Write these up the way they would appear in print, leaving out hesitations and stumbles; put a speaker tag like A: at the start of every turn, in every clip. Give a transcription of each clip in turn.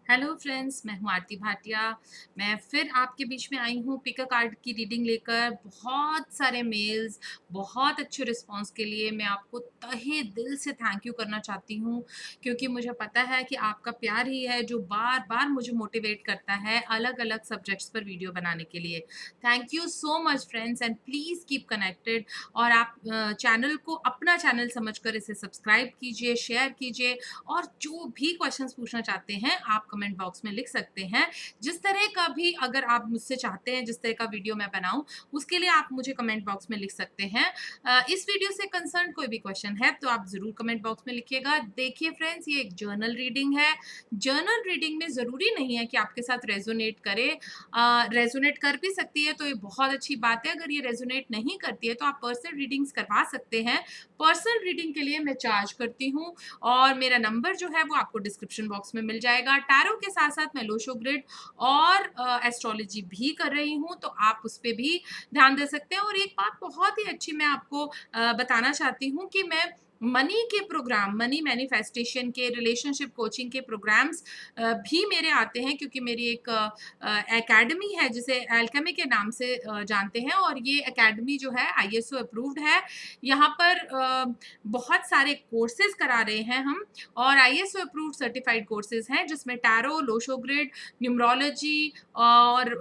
A: Hello friends, मैं हूँ आरती भाटिया। मैं फिर आपके बीच में आई हूँ पिक अ कार्ड की रीडिंग लेकर। बहुत सारे मेल्स, बहुत अच्छे रिस्पांस के लिए मैं आपको तहे दिल से थैंक यू करना चाहती हूँ, क्योंकि मुझे पता है कि आपका प्यार ही है जो बार बार मुझे मोटिवेट करता है अलग अलग सब्जेक्ट्स पर वीडियो बनाने के लिए। Thank you so much friends, and please keep connected. और आप चैनल को अपना चैनल समझकर इसे सब्सक्राइब कीजिए, शेयर कीजिए, और जो भी क्वेश्चंस पूछना चाहते हैं आप कमेंट बॉक्स में लिख सकते हैं। जिस तरह का भी अगर आप मुझसे चाहते हैं, जिस तरह का वीडियो मैं बनाऊं, उसके लिए आप मुझे कमेंट बॉक्स में लिख सकते हैं। इस वीडियो से कंसर्न कोई भी क्वेश्चन है तो आप ज़रूर कमेंट बॉक्स में लिखिएगा। देखिए फ्रेंड्स, ये एक जर्नल रीडिंग है। जर्नल रीडिंग में ज़रूरी नहीं है कि आपके साथ रेजोनेट करे। रेजोनेट कर भी सकती है तो ये बहुत अच्छी बात है। अगर ये रेजोनेट नहीं करती है तो आप पर्सनल रीडिंग्स करवा सकते हैं। पर्सनल रीडिंग के लिए मैं चार्ज करती हूँ और मेरा नंबर जो है वो आपको डिस्क्रिप्शन बॉक्स में मिल जाएगा। टैरो के साथ साथ मैं लोशो ग्रिड और एस्ट्रोलॉजी भी कर रही हूँ, तो आप उस पर भी ध्यान दे सकते हैं। और एक बात बहुत ही अच्छी मैं आपको बताना चाहती हूँ कि मैं मनी के प्रोग्राम, मनी मैनिफेस्टेशन के, रिलेशनशिप कोचिंग के प्रोग्राम्स भी मेरे आते हैं, क्योंकि मेरी एक एकेडमी है जिसे एल्केमी के नाम से जानते हैं, और ये एकेडमी जो है ISO अप्रूव्ड है। यहाँ पर बहुत सारे कोर्सेज करा रहे हैं हम, और ISO अप्रूव्ड सर्टिफाइड कोर्सेज हैं जिसमें टैरो, लोशो ग्रिड, न्यूमरोलॉजी और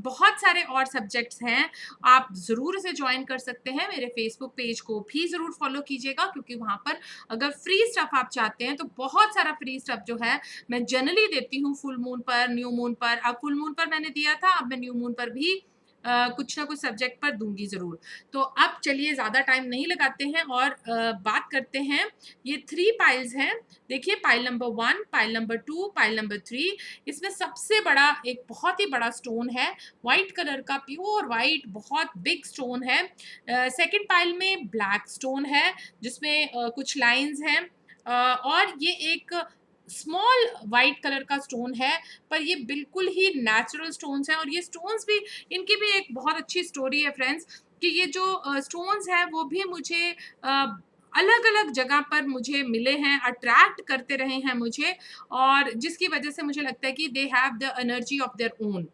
A: बहुत सारे और सब्जेक्ट्स हैं। आप ज़रूर इसे ज्वाइन कर सकते हैं। मेरे फेसबुक पेज को भी ज़रूर फॉलो कीजिएगा, क्योंकि वहाँ पर अगर फ्री स्टफ आप चाहते हैं तो बहुत सारा फ्री स्टफ जो है मैं जनरली देती हूँ फुल मून पर, न्यू मून पर। अब फुल मून पर मैंने दिया था, अब मैं न्यू मून पर भी कुछ ना कुछ सब्जेक्ट पर दूंगी ज़रूर। तो अब चलिए ज़्यादा टाइम नहीं लगाते हैं और बात करते हैं। ये 3 पाइल्स हैं। देखिए, pile number 1, pile number 2, pile number 3। इसमें सबसे बड़ा, एक बहुत ही बड़ा स्टोन है, वाइट कलर का, प्योर वाइट, बहुत बिग स्टोन है। सेकंड पाइल में ब्लैक स्टोन है जिसमें कुछ लाइंस हैं, और ये एक स्मॉल वाइट कलर का स्टोन है, पर ये बिल्कुल ही नेचुरल स्टोन्स हैं। और ये स्टोन्स भी, इनकी भी एक बहुत अच्छी स्टोरी है फ्रेंड्स, कि ये जो स्टोन्स हैं वो भी मुझे अलग अलग जगह पर मुझे मिले हैं, अट्रैक्ट करते रहे हैं मुझे, और जिसकी वजह से मुझे लगता है कि they have the energy of their own.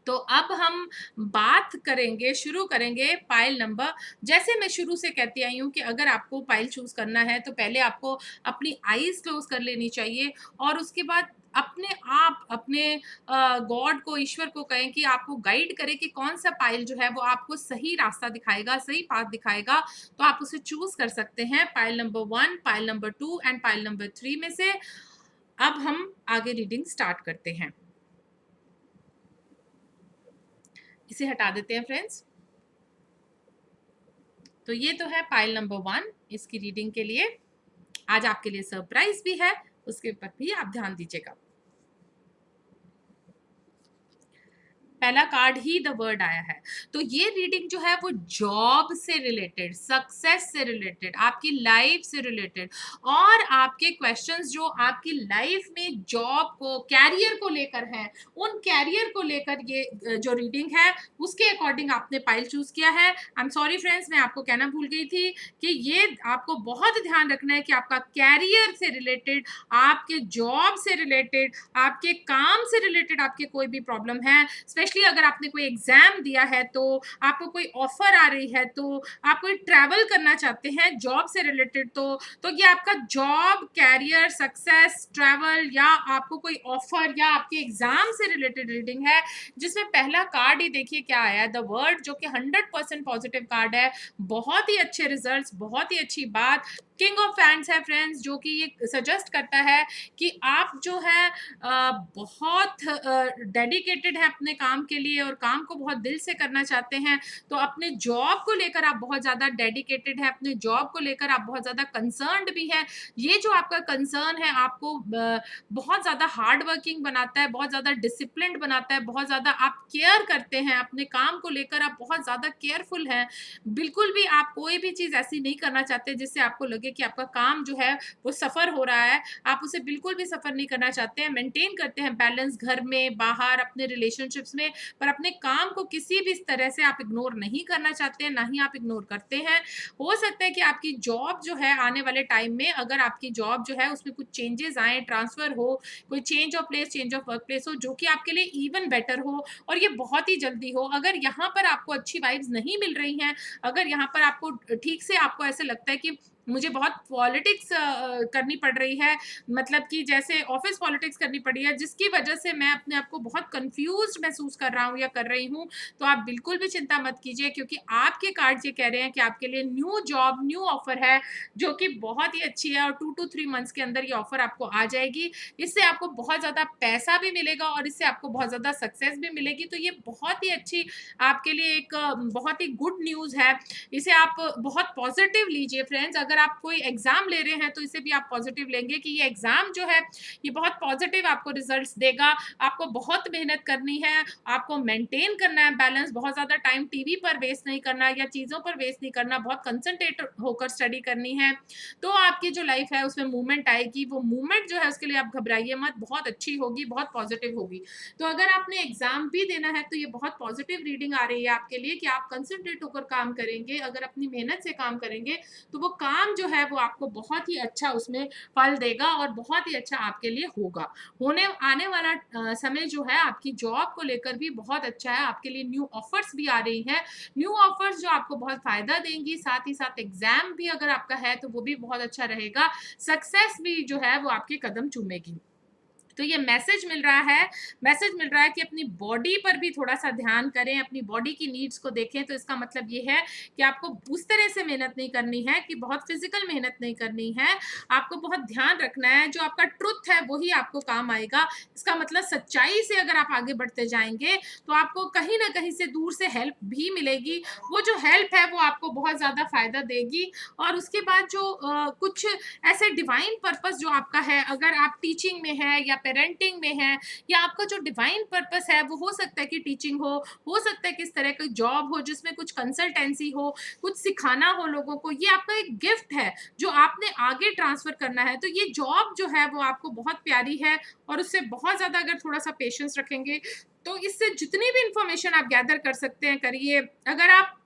A: तो अब हम बात करेंगे, शुरू करेंगे पाइल नंबर। जैसे मैं शुरू से कहती आई हूँ कि अगर आपको पाइल चूज करना है तो पहले आपको अपनी आईज क्लोज कर लेनी चाहिए, और उसके बाद अपने आप अपने गॉड को, ईश्वर को कहें कि आपको गाइड करे कि कौन सा पाइल जो है वो आपको सही रास्ता दिखाएगा, सही पाथ दिखाएगा। तो आप उसे चूज कर सकते हैं, pile number 1, pile number 2 and pile number 3 में से। अब हम आगे रीडिंग स्टार्ट करते हैं। इसे हटा देते हैं फ्रेंड्स। तो ये तो है पाइल नंबर 1 इसकी रीडिंग के लिए। आज आपके लिए सरप्राइज भी है, उसके ऊपर भी आप ध्यान दीजिएगा। पहला कार्ड ही द वर्ड आया है। तो ये रीडिंग जो है वो जॉब से रिलेटेड, सक्सेस से रिलेटेड, आपकी लाइफ से रिलेटेड, और आपके क्वेश्चंस जो आपकी लाइफ में जॉब को, कैरियर को लेकर हैं, उन कैरियर को लेकर ये जो रीडिंग है उसके अकॉर्डिंग आपने पाइल चूज किया है। आई एम सॉरी फ्रेंड्स, मैं आपको कहना भूल गई थी कि ये आपको बहुत ध्यान रखना है कि आपका कैरियर से रिलेटेड, आपके जॉब से रिलेटेड, आपके काम से रिलेटेड आपके कोई भी प्रॉब्लम है, स्पेशली अगर आपने कोई एग्जाम दिया है, तो आपको कोई ऑफर आ रही है, तो आप कोई ट्रैवल करना चाहते हैं जॉब से रिलेटेड, तो ये आपका जॉब, कैरियर, सक्सेस, ट्रैवल, या आपको कोई ऑफर या आपके एग्जाम से रिलेटेड रीडिंग है, जिसमें पहला कार्ड ही देखिए क्या आया, द वर्ड, जो कि 100% पॉजिटिव कार्ड है। बहुत ही अच्छे रिजल्ट्स, बहुत ही अच्छी बात। किंग ऑफ फैंस है फ्रेंड्स, जो कि ये सजेस्ट करता है कि आप जो है बहुत डेडिकेटेड है अपने काम के लिए, और काम को बहुत दिल से करना चाहते हैं। तो अपने जॉब को लेकर आप बहुत ज़्यादा डेडिकेटेड है, अपने जॉब को लेकर आप बहुत ज़्यादा कंसर्न्ड भी है। ये जो आपका कंसर्न है आपको बहुत ज़्यादा हार्ड वर्किंग बनाता है, बहुत ज़्यादा डिसिप्लिन्ड बनाता है, बहुत ज़्यादा आप केयर करते हैं अपने काम को लेकर, आप बहुत ज़्यादा केयरफुल हैं। बिल्कुल भी आप कोई भी चीज़ ऐसी नहीं करना चाहते जिससे आपको लगे लगे कि आपका काम जो है वो सफ़र हो रहा है, आप उसे बिल्कुल भी सफ़र नहीं करना चाहते हैं, मेंटेन करते हैं बैलेंस घर में, बाहर, अपने रिलेशनशिप्स में, पर अपने काम को किसी भी तरह से आप इग्नोर नहीं करना चाहते हैं, ना ही आप इग्नोर करते हैं। हो सकता है कि आपकी जॉब जो है आने वाले टाइम में, अगर आपकी जॉब जो है उसमें कुछ चेंजेज़ आएँ, ट्रांसफ़र हो, कोई change of place, change of work place हो, जो कि आपके लिए इवन बेटर हो और ये बहुत ही जल्दी हो। अगर यहाँ पर आपको अच्छी वाइब्स नहीं मिल रही हैं, अगर यहाँ पर आपको ठीक से आपको ऐसा लगता है कि मुझे बहुत पॉलिटिक्स करनी पड़ रही है, मतलब कि जैसे ऑफ़िस पॉलिटिक्स करनी पड़ी है, जिसकी वजह से मैं अपने आप को बहुत कन्फ्यूज़्ड महसूस कर रहा हूँ या कर रही हूँ, तो आप बिल्कुल भी चिंता मत कीजिए, क्योंकि आपके कार्ड्स ये कह रहे हैं कि आपके लिए न्यू जॉब, न्यू ऑफ़र है, जो कि बहुत ही अच्छी है और 2 टू 3 मंथ्स के अंदर ये ऑफ़र आपको आ जाएगी। इससे आपको बहुत ज़्यादा पैसा भी मिलेगा और इससे आपको बहुत ज़्यादा सक्सेस भी मिलेगी, तो ये बहुत ही अच्छी आपके लिए एक बहुत ही गुड न्यूज़ है। इसे आप बहुत पॉज़िटिव लीजिए फ्रेंड्स। अगर आप कोई एग्ज़ाम ले रहे हैं तो इसे भी आप पॉज़िटिव लेंगे कि ये एग्ज़ाम जो है ये बहुत पॉज़िटिव आपको रिज़ल्ट्स देगा। आपको बहुत मेहनत करनी है, आपको मेंटेन करना है बैलेंस, बहुत ज़्यादा टाइम टीवी पर वेस्ट नहीं करना या चीज़ों पर वेस्ट नहीं करना, बहुत कंसंट्रेट होकर स्टडी करनी है। तो आपकी जो लाइफ़ है उसमें मूवमेंट आएगी, वो मूवमेंट जो है उसके लिए आप घबराइए मत, बहुत अच्छी होगी, बहुत पॉज़िटिव होगी। तो अगर आपने एग्ज़ाम भी देना है तो ये बहुत पॉज़िटिव रीडिंग आ रही है आपके लिए कि आप कंसंट्रेट होकर काम करेंगे, अगर अपनी मेहनत से काम करेंगे, तो वो काम जो है वो आपको बहुत ही अच्छा उसमें फल देगा और बहुत ही अच्छा आपके लिए होगा। होने आने वाला समय जो है आपकी जॉब को लेकर भी बहुत अच्छा है, आपके लिए न्यू ऑफ़र्स भी आ रही हैं, न्यू ऑफ़र्स जो आपको बहुत फ़ायदा देंगी, साथ ही साथ एग्ज़ाम भी अगर आपका है तो वो भी बहुत अच्छा रहेगा, सक्सेस भी जो है वो आपके कदम चूमेगी। तो ये मैसेज मिल रहा है कि अपनी बॉडी पर भी थोड़ा-सा ध्यान करें, अपनी बॉडी की नीड्स को देखें, तो इसका मतलब ये है कि आपको उस तरह से मेहनत नहीं करनी है कि बहुत फिज़िकल मेहनत नहीं करनी है, आपको बहुत ध्यान रखना है, जो आपका ट्रुथ है वही आपको काम आएगा। इसका मतलब सच्चाई से अगर आप आगे बढ़ते जाएँगे, तो आपको कहीं न कहीं से दूर से हेल्प भी मिलेगी, वो जो हेल्प है वो आपको बहुत ज़्यादा फ़ायदा देगी और उसके बाद जो कुछ ऐसे डिवाइन पर्पस जो आपका है, अगर आप टीचिंग में है या पेरेंटिंग में है या आपका जो डिवाइन पर्पस है वो हो सकता है कि टीचिंग हो सकता है किस तरह की जॉब हो जिसमें कुछ कंसल्टेंसी हो, कुछ सिखाना हो लोगों को, ये आपका एक गिफ्ट है जो आपने आगे ट्रांसफर करना है। तो ये जॉब जो है वो आपको बहुत प्यारी है और उससे बहुत ज़्यादा अगर थोड़ा-सा पेशेंस रखेंगे, तो इससे जितनी भी इंफॉर्मेशन आप गैदर कर सकते हैं करिए। अगर आप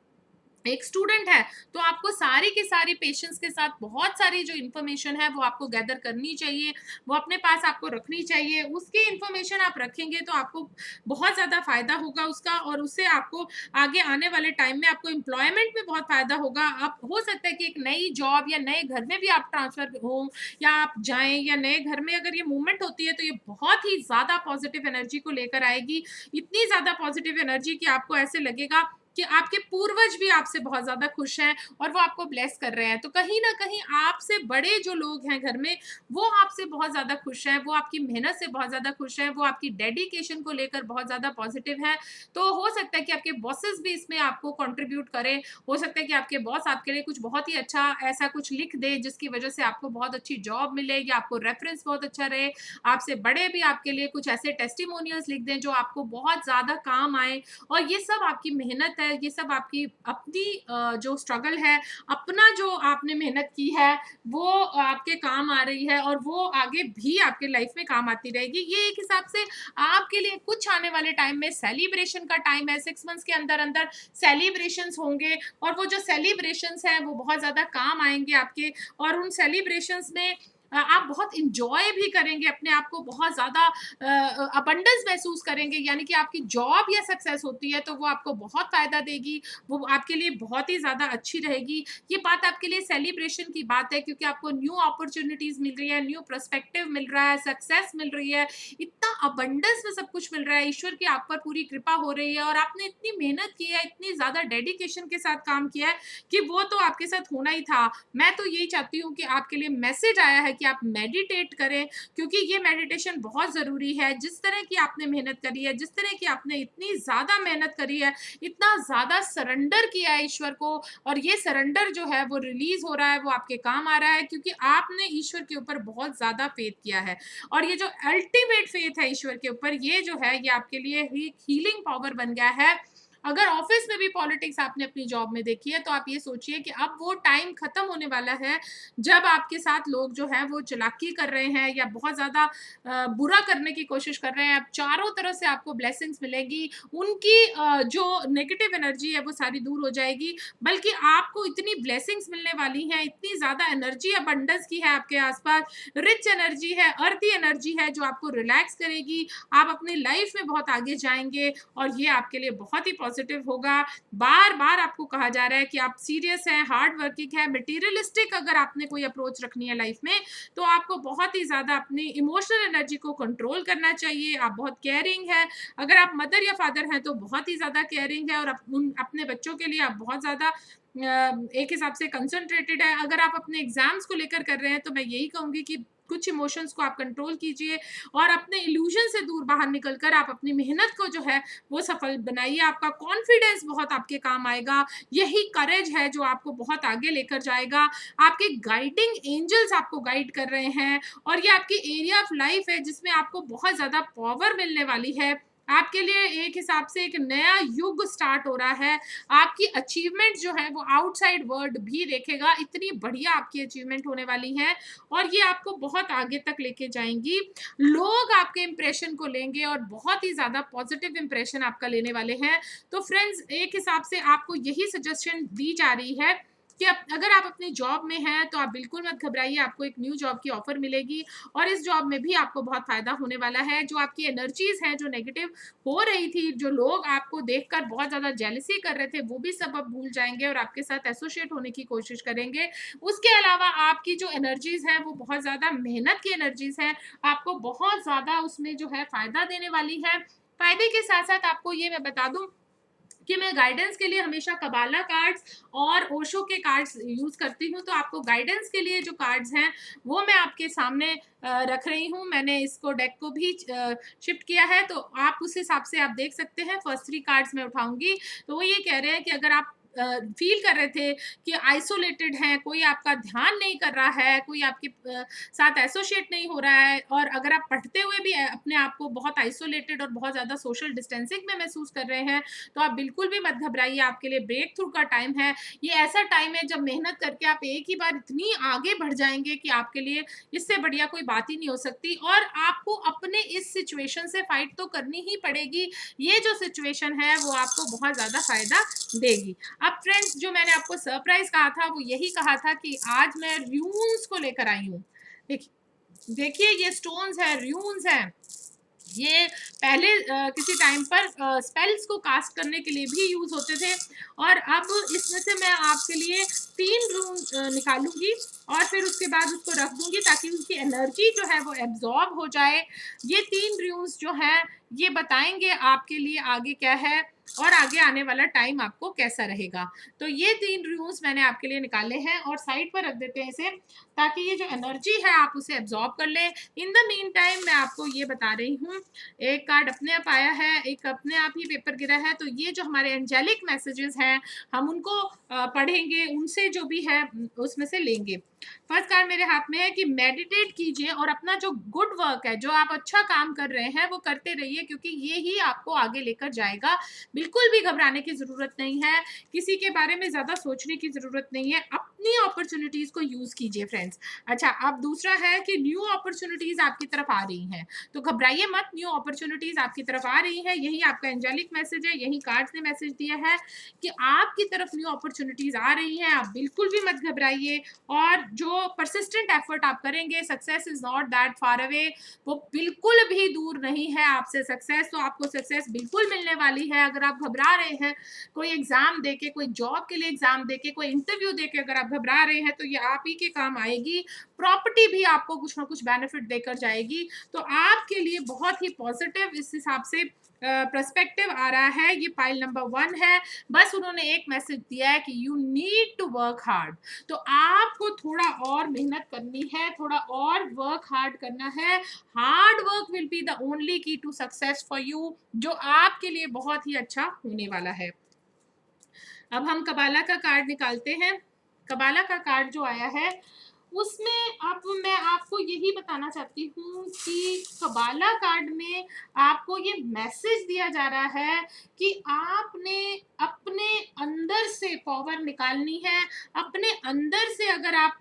A: एक स्टूडेंट है तो आपको सारी की सारी पेशेंस के साथ बहुत सारी जो इन्फॉर्मेशन है वो आपको गैदर करनी चाहिए, वो अपने पास आपको रखनी चाहिए। उसकी इन्फॉर्मेशन आप रखेंगे तो आपको बहुत ज़्यादा फ़ायदा होगा उसका और उससे आपको आगे आने वाले टाइम में आपको एम्प्लॉयमेंट में बहुत फ़ायदा होगा। आप हो सकता है कि एक नई जॉब या नए घर में भी आप ट्रांसफ़र हो या आप जाएँ या नए घर में अगर ये मूवमेंट होती है तो ये बहुत ही ज़्यादा पॉज़िटिव एनर्जी को लेकर आएगी। इतनी ज़्यादा पॉज़िटिव एनर्जी कि आपको ऐसे लगेगा कि आपके पूर्वज भी आपसे बहुत ज़्यादा खुश हैं और वो आपको ब्लेस कर रहे हैं। तो कहीं न कहीं आपसे बड़े जो लोग हैं घर में, वो आपसे बहुत ज़्यादा खुश हैं, वो आपकी मेहनत से बहुत ज़्यादा खुश हैं, वो आपकी डेडिकेशन को लेकर बहुत ज़्यादा पॉज़िटिव हैं। तो हो सकता है कि आपके बॉसेस भी इसमें आपको कंट्रीब्यूट करें, हो सकता है कि आपके बॉस आपके लिए कुछ बहुत ही अच्छा ऐसा कुछ लिख दें, जिसकी वज़ह से आपको बहुत अच्छी जॉब मिले या आपको रेफ़रेंस बहुत अच्छा रहे। आपसे बड़े भी आपके लिए कुछ ऐसे टेस्टिमोनियल्स लिख दें, जो आपको बहुत ज़्यादा काम आएँ और ये सब आपकी मेहनत है, ये सब आपकी अपनी जो स्ट्रगल है, अपना जो आपने मेहनत की है, वो आपके काम आ रही है और वो आगे भी आपके लाइफ में काम आती रहेगी। ये एक हिसाब से आपके लिए कुछ आने वाले टाइम में सेलिब्रेशन का टाइम है, 6 मंथ्स के अंदर-अंदर सेलिब्रेशंस होंगे और वो जो सेलिब्रेशंस हैं, वो बहुत ज़्यादा काम आएँगे आपके और उन सेलिब्रेशंस में आप बहुत एन्जॉय भी करेंगे, अपने आप को बहुत ज़्यादा अबंडेंस महसूस करेंगे, यानी कि आपकी जॉब या सक्सेस होती है तो वो आपको बहुत फ़ायदा देगी, वो आपके लिए बहुत ही ज़्यादा अच्छी रहेगी। ये बात आपके लिए सेलिब्रेशन की बात है, क्योंकि आपको न्यू अपॉर्च्युनिटीज़ मिल रही है, न्यू पर्सपेक्टिव मिल रहा है, सक्सेस मिल रही है, इतना अबंडेंस में सब कुछ मिल रहा है, ईश्वर की आप पर पूरी कृपा हो रही है और आपने इतनी मेहनत की है, इतनी ज़्यादा डेडिकेशन के साथ काम किया है कि वो तो आपके साथ होना ही था। मैं तो यही चाहती हूँ कि आपके लिए मैसेज आया है कि आप मेडिटेट करें, क्योंकि ये मेडिटेशन बहुत ज़रूरी है। जिस तरह की आपने मेहनत करी है, जिस तरह की आपने इतनी ज़्यादा मेहनत करी है, इतना ज़्यादा सरेंडर किया है ईश्वर को और ये सरेंडर जो है वो रिलीज़ हो रहा है, वो आपके काम आ रहा है, क्योंकि आपने ईश्वर के ऊपर बहुत ज़्यादा फ़ेथ किया है। और ये जो अल्टीमेट फ़ेथ है ईश्वर के ऊपर, ये जो है ये आपके लिए ही हीलिंग पावर बन गया है। अगर ऑफिस में भी पॉलिटिक्स आपने अपनी जॉब में देखी है, तो आप ये सोचिए कि अब वो टाइम खत्म होने वाला है जब आपके साथ लोग जो है वो चालाकी कर रहे हैं या बहुत ज़्यादा बुरा करने की कोशिश कर रहे हैं। अब चारों तरफ से आपको ब्लेसिंग्स मिलेगी, उनकी जो नेगेटिव एनर्जी है वो सारी दूर हो जाएगी, बल्कि आपको इतनी ब्लेसिंग्स मिलने वाली हैं, इतनी ज़्यादा एनर्जी अबंडेंस की है आपके आसपास, रिच एनर्जी है, अर्थी एनर्जी है जो आपको रिलैक्स करेगी। आप अपनी लाइफ में बहुत आगे जाएँगे और ये आपके लिए बहुत ही पॉजिटिव होगा। बार-बार आपको कहा जा रहा है कि आप सीरियस हैं, हार्ड वर्किंग है, मटेरियलिस्टिक अगर आपने कोई अप्रोच रखनी है लाइफ में, तो आपको बहुत ही ज़्यादा अपनी इमोशनल एनर्जी को कंट्रोल करना चाहिए। आप बहुत केयरिंग हैं, अगर आप मदर या फादर हैं तो बहुत ही ज़्यादा केयरिंग है और अपने बच्चों के लिए आप बहुत ज़्यादा एक हिसाब से कंसंट्रेटेड है। अगर आप अपने एग्ज़ाम्स को लेकर कर रहे हैं तो मैं यही कहूँगी कि कुछ इमोशंस को आप कंट्रोल कीजिए और अपने इल्यूजन से दूर बाहर निकल कर आप अपनी मेहनत को जो है वो सफल बनाइए। आपका कॉन्फिडेंस बहुत आपके काम आएगा। यही करेज है जो आपको बहुत आगे लेकर जाएगा। आपके गाइडिंग एंजल्स आपको गाइड कर रहे हैं और ये आपकी एरिया ऑफ लाइफ है जिसमें आपको बहुत ज़्यादा पावर मिलने वाली है। आपके लिए एक हिसाब से एक नया युग स्टार्ट हो रहा है। आपकी अचीवमेंट जो है वो आउटसाइड वर्ल्ड भी देखेगा, इतनी बढ़िया आपकी अचीवमेंट होने वाली है और ये आपको बहुत आगे तक लेके जाएँगी। लोग आपके इंप्रेशन को लेंगे और बहुत ही ज़्यादा पॉजिटिव इंप्रेशन आपका लेने वाले हैं। तो फ्रेंड्स, एक हिसाब से आपको यही सजेशन दी जा रही है कि अगर आप अपनी जॉब में हैं तो आप बिल्कुल मत घबराइए, आपको एक न्यू जॉब की ऑफर मिलेगी और इस जॉब में भी आपको बहुत फ़ायदा होने वाला है। जो आपकी एनर्जीज़ हैं, जो नेगेटिव हो रही थी, जो लोग आपको देखकर बहुत ज़्यादा जेलसी कर रहे थे, वो भी सब अब भूल जाएँगे और आपके साथ एसोसिएट होने की कोशिश करेंगे। उसके अलावा आपकी जो एनर्जीज़ हैं, वो बहुत ज़्यादा मेहनत की एनर्जीज़ हैं, आपको बहुत ज़्यादा उसमें जो है फ़ायदा देने वाली है। फ़ायदे के साथ-साथ आपको ये मैं बता दूँ कि मैं गाइडेंस के लिए हमेशा कबाला कार्ड्स और ओशो के कार्ड्स यूज़ करती हूँ, तो आपको गाइडेंस के लिए जो कार्ड्स हैं, वो मैं आपके सामने रख रही हूँ। मैंने इसको डेक को भी शिफ्ट किया है, तो आप उस हिसाब से आप देख सकते हैं। फर्स्ट 3 कार्ड्स मैं उठाऊँगी, तो वो ये कह रहे हैं कि अगर आप फ़ील कर रहे थे कि आइसोलेटेड हैं, कोई आपका ध्यान नहीं कर रहा है, कोई आपके साथ एसोसिएट नहीं हो रहा है और अगर आप पढ़ते हुए भी अपने आप को बहुत आइसोलेटेड और बहुत ज़्यादा सोशल डिस्टेंसिंग में महसूस कर रहे हैं, तो आप बिल्कुल भी मत घबराइए, आपके लिए ब्रेक थ्रू का टाइम है। ये ऐसा टाइम है जब मेहनत करके आप एक ही बार इतनी आगे बढ़ जाएँगे कि आपके लिए इससे बढ़िया कोई बात ही नहीं हो सकती और आपको अपने इस सिचुएशन से फाइट तो करनी ही पड़ेगी। ये जो सिचुएशन है वो आपको बहुत ज़्यादा फ़ायदा देगी। अब फ्रेंड्स, जो मैंने आपको सरप्राइज़ कहा था वो यही कहा था कि आज मैं रून्स को लेकर आई हूँ। देखिए ये स्टोन्स हैं, रून्स हैं। ये पहले किसी टाइम पर स्पेल्स को कास्ट करने के लिए भी यूज़ होते थे और अब इसमें से मैं आपके लिए 3 रूम निकालूँगी और फिर उसके बाद उसको रख दूँगी ताकि उसकी एनर्जी जो है वो एब्ज़ॉर्ब हो जाए। ये 3 रूम्स जो हैं, ये बताएँगे आपके लिए आगे क्या है और आगे आने वाला टाइम आपको कैसा रहेगा। तो ये 3 रूम्स मैंने आपके लिए निकाले हैं और साइड पर रख देते हैं इसे, ताकि ये जो एनर्जी है आप उसे एब्ज़ॉर्ब कर लें। इन द मीन टाइम मैं आपको ये बता रही हूँ, एक कार्ड अपने आप आया है, एक अपने आप ही पेपर गिरा है, तो ये जो हमारे एंजेलिक मैसेजेस हैं, हम उनको पढ़ेंगे, उनसे जो भी है उसमें से लेंगे। फर्स्ट कार्ड मेरे हाथ में है कि मेडिटेट कीजिए और अपना जो गुड वर्क है, जो आप अच्छा काम कर रहे हैं, वो करते रहिए क्योंकि ये ही आपको आगे लेकर जाएगा। बिल्कुल भी घबराने की ज़रूरत नहीं है, किसी के बारे में ज़्यादा सोचने की ज़रूरत नहीं है, अपनी अपॉर्च्युनिटीज़ को यूज़ कीजिए फ्रेंड्स। अच्छा, अब दूसरा है कि न्यू अपॉर्च्युनिटीज़ आपकी तरफ आ रही हैं, तो घबराइए मत, न्यू अपॉर्च्युनिटीज़ आपकी तरफ आ रही हैं, यही आपका एंजेलिक मैसेज है, यही कार्ड्स ने मैसेज दिया है कि आपकी तरफ न्यू अपॉर्च्युनिटीज़ आ रही हैं, आप बिल्कुल भी मत घबराइए और जो परसिस्टेंट एफर्ट आप करेंगे, success is not that far away, वो बिल्कुल भी दूर नहीं है आपसे सक्सेस, तो आपको सक्सेस बिल्कुल मिलने वाली है। अगर आप घबरा रहे हैं, कोई एग्ज़ाम देके, कोई जॉब के लिए एग्ज़ाम देके, कोई इंटरव्यू देके अगर आप घबरा रहे हैं, तो ये आप ही के काम आएगी। प्रॉपर्टी भी आपको कुछ ना कुछ बेनिफिट देकर जाएगी, तो आपके लिए बहुत ही पॉज़िटिव इस हिसाब से पर्सपेक्टिव आ रहा है। ये पाइल नंबर 1 है। बस उन्होंने एक मैसेज दिया है कि you need to work hard, तो आपको थोड़ा और मेहनत करनी है, थोड़ा और वर्क हार्ड करना है। Hard work will be the only की टू सक्सेस फॉर यू, जो आपके लिए बहुत ही अच्छा होने वाला है। अब हम कबाला का कार्ड निकालते हैं। कबाला का कार्ड जो आया है उसमें अब मैं आपको यही बताना चाहती हूँ कि कबाला कार्ड में आपको ये मैसेज दिया जा रहा है कि आपने अपने अंदर से पावर निकालनी है। अपने अंदर से अगर आप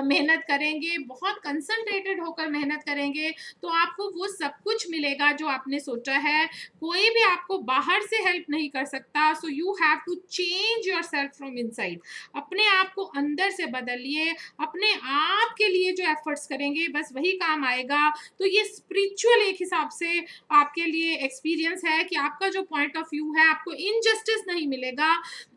A: मेहनत करेंगे, बहुत कंसंट्रेटेड होकर मेहनत करेंगे, तो आपको वो सब कुछ मिलेगा जो आपने सोचा है। कोई भी आपको बाहर से हेल्प नहीं कर सकता। So you have to change yourself from inside. अपने आप को अंदर से बदलिए। अपने आप के लिए जो एफर्ट्स करेंगे बस वही काम आएगा। तो ये स्पिरिचुअल एक हिसाब से आपके लिए एक्सपीरियंस है कि आपका जो पॉइंट ऑफ व्यू है, आपको इनजस्टिस नहीं मिलेगा।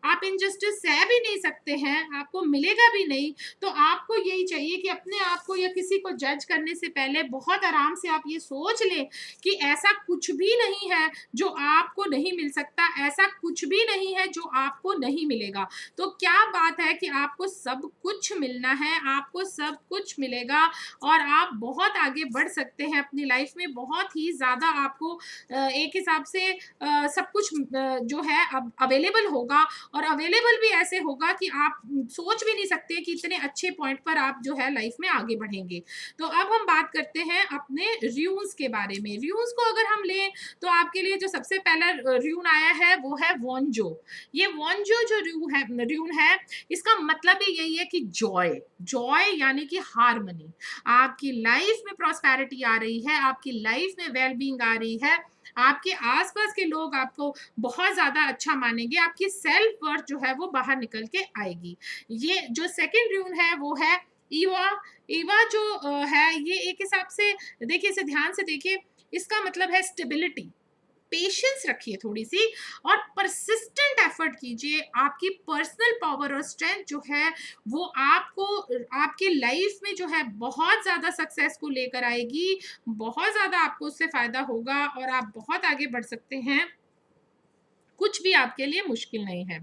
A: आप इनजस्टिस सह भी नहीं सकते हैं, आपको मिलेगा भी नहीं। तो आपको यही चाहिए कि अपने आप को या किसी को जज करने से पहले बहुत आराम से आप ये सोच लें कि ऐसा कुछ भी नहीं है जो आपको नहीं मिल सकता, ऐसा कुछ भी नहीं है जो आपको नहीं मिलेगा। तो क्या बात है कि आपको सब कुछ मिलना है, आपको सब कुछ मिलेगा और आप बहुत आगे बढ़ सकते हैं अपनी लाइफ में। बहुत ही ज़्यादा आपको एक हिसाब से सब कुछ जो है अब अवेलेबल होगा, और अवेलेबल भी ऐसे होगा कि आप सोच भी नहीं सकते कि इतने अच्छे पॉइंट पर आप जो है लाइफ में आगे बढ़ेंगे। तो अब हम बात करते हैं अपने र्यून्स के बारे में। र्यून्स को अगर हम लें तो आपके लिए जो सबसे पहला र्यून आया है वो है वॉन्जो। ये वॉन्जो जो र्यून है, इसका मतलब ही यही है कि जॉय। जॉय यानी कि हार्मनी। आपकी लाइफ में प्रॉस्पेरिटी आ रही है, आपकी लाइफ में वेलबींग आ रही है, आपके आसपास के लोग आपको बहुत ज़्यादा अच्छा मानेंगे, आपकी सेल्फ वर्थ जो है वो बाहर निकल के आएगी। ये जो सेकंड र्यून है वो है ईवा। ईवा जो है ये एक हिसाब से देखिए, इसे ध्यान से देखिए, इसका मतलब है स्टेबिलिटी। पेशेंस रखिए थोड़ी सी और परसिस्टेंट एफर्ट कीजिए। आपकी पर्सनल पावर और स्ट्रेंथ जो है वो आपको आपके लाइफ में जो है बहुत ज़्यादा सक्सेस को लेकर आएगी। बहुत ज़्यादा आपको उससे फ़ायदा होगा और आप बहुत आगे बढ़ सकते हैं। कुछ भी आपके लिए मुश्किल नहीं है।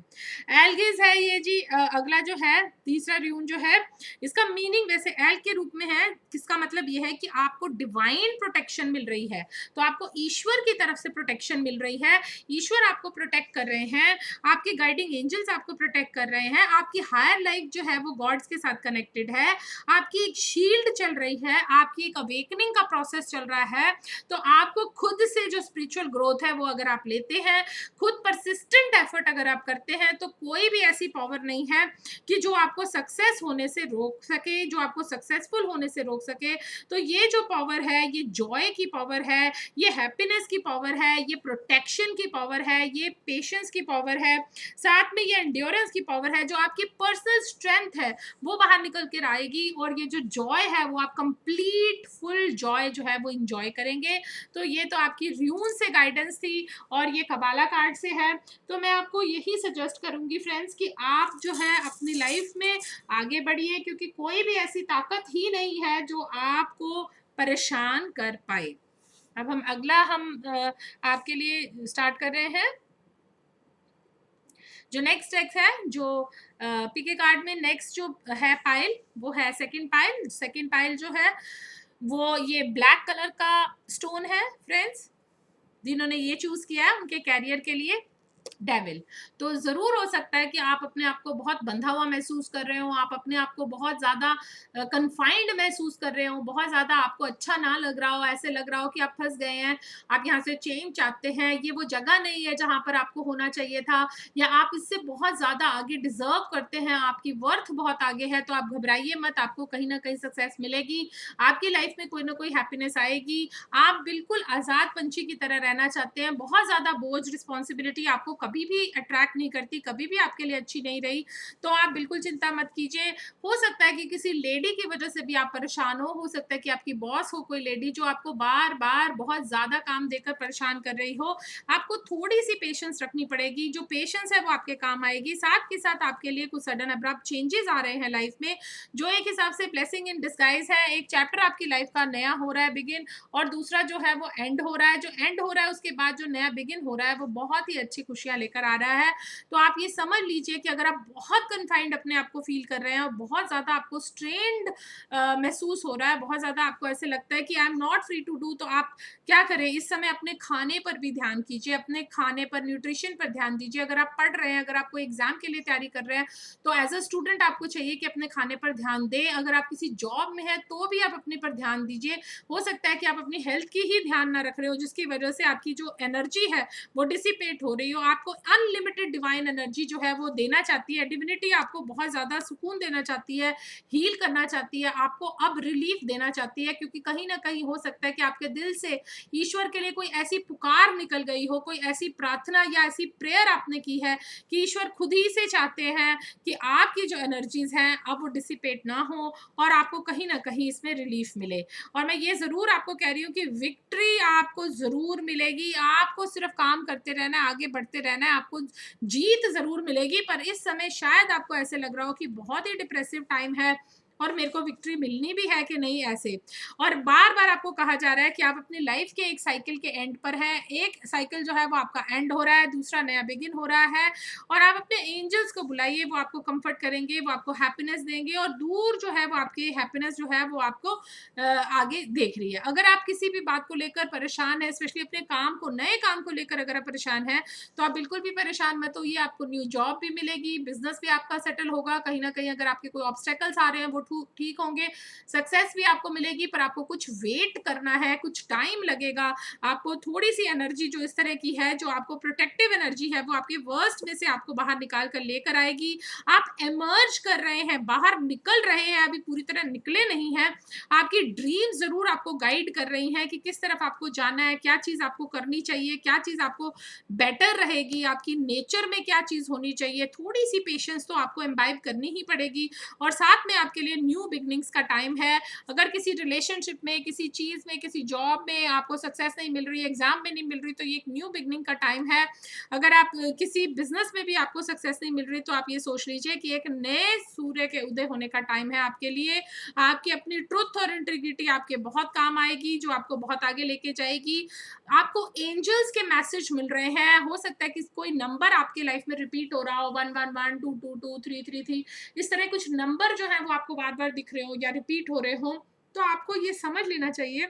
A: एल्गिस है ये जी। अगला जो है तीसरा र्यून जो है, इसका मीनिंग वैसे एल के रूप में है। इसका मतलब ये है कि आपको डिवाइन प्रोटेक्शन मिल रही है। तो आपको ईश्वर की तरफ से प्रोटेक्शन मिल रही है। ईश्वर आपको प्रोटेक्ट कर रहे हैं, आपके गाइडिंग एंजल्स आपको प्रोटेक्ट कर रहे हैं, आपकी हायर लाइफ जो है वो गॉड्स के साथ कनेक्टेड है, आपकी एक शील्ड चल रही है, आपकी एक अवेकनिंग का प्रोसेस चल रहा है। तो आपको खुद से जो स्पिरिचुअल ग्रोथ है वो अगर आप लेते हैं, खुद परसिस्टेंट एफर्ट अगर आप करते हैं, तो कोई भी ऐसी पावर नहीं है कि जो आपको सक्सेस होने से रोक सके, जो आपको सक्सेसफुल होने से रोक सके। तो ये जो पावर है, ये जॉय की पावर है, ये हैप्पीनेस की पावर है, ये प्रोटेक्शन की पावर है, ये पेशेंस की पावर है, साथ में ये एंड्योरेंस की पावर है। जो आपकी पर्सनल स्ट्रेंथ है वो बाहर निकल कर आएगी, और ये जो जॉय है वो आप कंप्लीट फुल जॉय जो है वो इंजॉय करेंगे। तो ये तो आपकी र्यून से गाइडेंस थी और ये कबाला कार्ड से है। तो मैं आपको यही सजेस्ट करूंगी फ्रेंड्स कि आप जो है अपनी लाइफ में आगे बढ़िए, क्योंकि कोई भी ऐसी ताकत ही नहीं है जो आपको परेशान कर पाए। अब हम अगला आपके लिए स्टार्ट कर रहे हैं। जो नेक्स्ट डेक है, जो पीके कार्ड में नेक्स्ट जो है पाइल, वो है सेकंड पाइल। सेकंड पाइल जो है वो ये ब्लैक कलर का स्टोन है फ्रेंड्स। जिन्होंने ये चूज किया है उनके कैरियर के लिए डेविल। तो जरूर हो सकता है कि आप अपने आप को बहुत बंधा हुआ महसूस कर रहे हो, आप अपने आप को बहुत ज्यादा कन्फाइंड महसूस कर रहे हो, बहुत ज्यादा आपको अच्छा ना लग रहा हो, ऐसे लग रहा हो कि आप फंस गए हैं, आप यहाँ से चेंज चाहते हैं, ये वो जगह नहीं है जहां पर आपको होना चाहिए था, या आप इससे बहुत ज्यादा आगे डिजर्व करते हैं, आपकी वर्थ बहुत आगे है। तो आप घबराइए मत, आपको कहीं ना कहीं सक्सेस मिलेगी, आपकी लाइफ में कोई ना कोई हैप्पीनेस आएगी। आप बिल्कुल आजाद पंछी की तरह रहना चाहते हैं, बहुत ज्यादा बोझ रिस्पॉन्सिबिलिटी आपको कभी भी अट्रैक्ट नहीं करती, कभी भी आपके लिए अच्छी नहीं रही। तो आप बिल्कुल चिंता मत कीजिए। हो सकता है कि किसी लेडी की वजह से भी आप परेशान हो सकता है कि आपकी बॉस हो कोई लेडी जो आपको बार बार बहुत ज्यादा काम देकर परेशान कर रही हो। आपको थोड़ी सी पेशेंस रखनी पड़ेगी, जो पेशेंस है वो आपके काम आएगी। साथ के साथ आपके लिए कुछ सडन अब्रप्ट चेंजेस आ रहे हैं लाइफ में, जो एक हिसाब से ब्लेसिंग इन डिस्गाइज है। एक चैप्टर आपकी लाइफ का नया हो रहा है बिगिन, और दूसरा जो है वो एंड हो रहा है। जो एंड हो रहा है उसके बाद जो नया बिगिन हो रहा है वो बहुत ही अच्छी खुशियां खुशियाँ लेकर आ रहा है। तो आप ये समझ लीजिए कि अगर आप बहुत कन्फाइंड अपने आप को फ़ील कर रहे हैं और बहुत ज़्यादा आपको स्ट्रेन्ड महसूस हो रहा है, बहुत ज़्यादा आपको ऐसे लगता है कि I am not free to do, तो आप क्या करें, इस समय अपने खाने पर भी ध्यान कीजिए, अपने खाने पर, न्यूट्रिशन पर ध्यान दीजिए। अगर आप पढ़ रहे हैं, अगर आप कोई एग्ज़ाम के लिए तैयारी कर रहे हैं, तो एज़ अ स्टूडेंट आपको चाहिए कि अपने खाने पर ध्यान दें। अगर आप किसी जॉब में हैं, तो भी आप अपने पर ध्यान दीजिए। हो सकता है कि आप अपनी हेल्थ की ही ध्यान ना रख रहे हो, जिसकी वजह से आपकी जो एनर्जी है, वो डिसिपेट हो रही हो। आपको अनलिमिटेड डिवाइन एनर्जी जो है, वो देना चाहती है। डिविनिटी आपको बहुत ज़्यादा सुकून देना चाहती है, हील करना चाहती है, आपको अब रिलीफ देना चाहती है, क्योंकि कहीं न कहीं हो सकता है कि आपके दिल से ईश्वर के लिए कोई ऐसी पुकार निकल गई हो, कोई ऐसी प्रार्थना या ऐसी प्रेयर आपने की है कि ईश्वर खुद ही से चाहते हैं कि आपकी जो एनर्जीज़ हैं, अब वो डिसिपेट ना हो और आपको कहीं न कहीं इसमें रिलीफ मिले। और मैं ये ज़रूर आपको कह रही हूँ कि विक्ट्री आपको ज़रूर मिलेगी, आपको सिर्फ़ काम करते रहना है, आगे बढ़ते रहना है, आपको जीत ज़रूर मिलेगी। पर इस समय शायद आपको ऐसे लग रहा हो कि बहुत ही डिप्रेसिव टाइम है और मेरे को विक्ट्री मिलनी भी है कि नहीं, ऐसे। और बार-बार आपको कहा जा रहा है कि आप अपनी लाइफ़ के एक साइकिल के एंड पर हैं, एक साइकिल जो है वो आपका एंड हो रहा है, दूसरा नया बिगिन हो रहा है, और आप अपने एंजल्स को बुलाइए, वो आपको कम्फ़र्ट करेंगे, वो आपको हैप्पीनेस देंगे, और दूर जो है वो आपकी हैप्पीनेस जो है वो आपको आगे देख रही है। अगर आप किसी भी बात को लेकर परेशान हैं, स्पेशली अपने काम को, नए काम को लेकर अगर आप परेशान हैं, तो आप बिल्कुल भी परेशान मत होइए, आपको न्यू जॉब भी मिलेगी, बिज़नेस भी आपका सेटल होगा, कहीं न कहीं अगर आपके कोई ऑब्स्टेकल्स आ रहे हैं, वो ठीक होंगे, सक्सेस भी आपको मिलेगी, पर आपको कुछ वेट करना है, कुछ टाइम लगेगा, आपको थोड़ी-सी एनर्जी जो इस तरह की है, जो आपको प्रोटेक्टिव एनर्जी है, वो आपके वर्स्ट में से आपको बाहर निकाल कर लेकर आएगी। आप इमर्ज कर रहे हैं, बाहर निकल रहे हैं, अभी पूरी तरह निकले नहीं हैं। आपकी ड्रीम ज़रूर आपको गाइड कर रही हैं कि किस तरफ आपको जाना है, क्या चीज़ आपको करनी चाहिए, क्या चीज़ आपको बेटर रहेगी, आपकी नेचर में क्या चीज़ होनी चाहिए। थोड़ी-सी पेशेंस तो आपको इम्बाइब करनी ही पड़ेगी, और साथ में आपके लिए न्यू बिगिनिंग्स का टाइम है। अगर किसी रिलेशनशिप में, किसी चीज़ में, किसी जॉब में आपको सक्सेस नहीं मिल रही, एग्ज़ाम में नहीं मिल रही, तो ये एक न्यू बिगिनिंग का टाइम है। अगर आप किसी बिज़नेस में भी आपको सक्सेस नहीं मिल रही, तो आप ये सोच लीजिए कि एक नए सूर्य के उदय होने का टाइम है आपके लिए। आपकी अपनी ट्रुथ और इंटीग्रिटी आपके बहुत काम आएगी, जो आपको बहुत आगे लेके जाएगी। आपको एंजल्स के मैसेज मिल रहे हैं, हो सकता है कि कोई नंबर आपके लाइफ में रिपीट हो रहा हो, 111, 222, 333, इस तरह कुछ नंबर जो है वो आपको बार-बार दिख रहे हो या रिपीट हो रहे हो, तो आपको ये समझ लेना चाहिए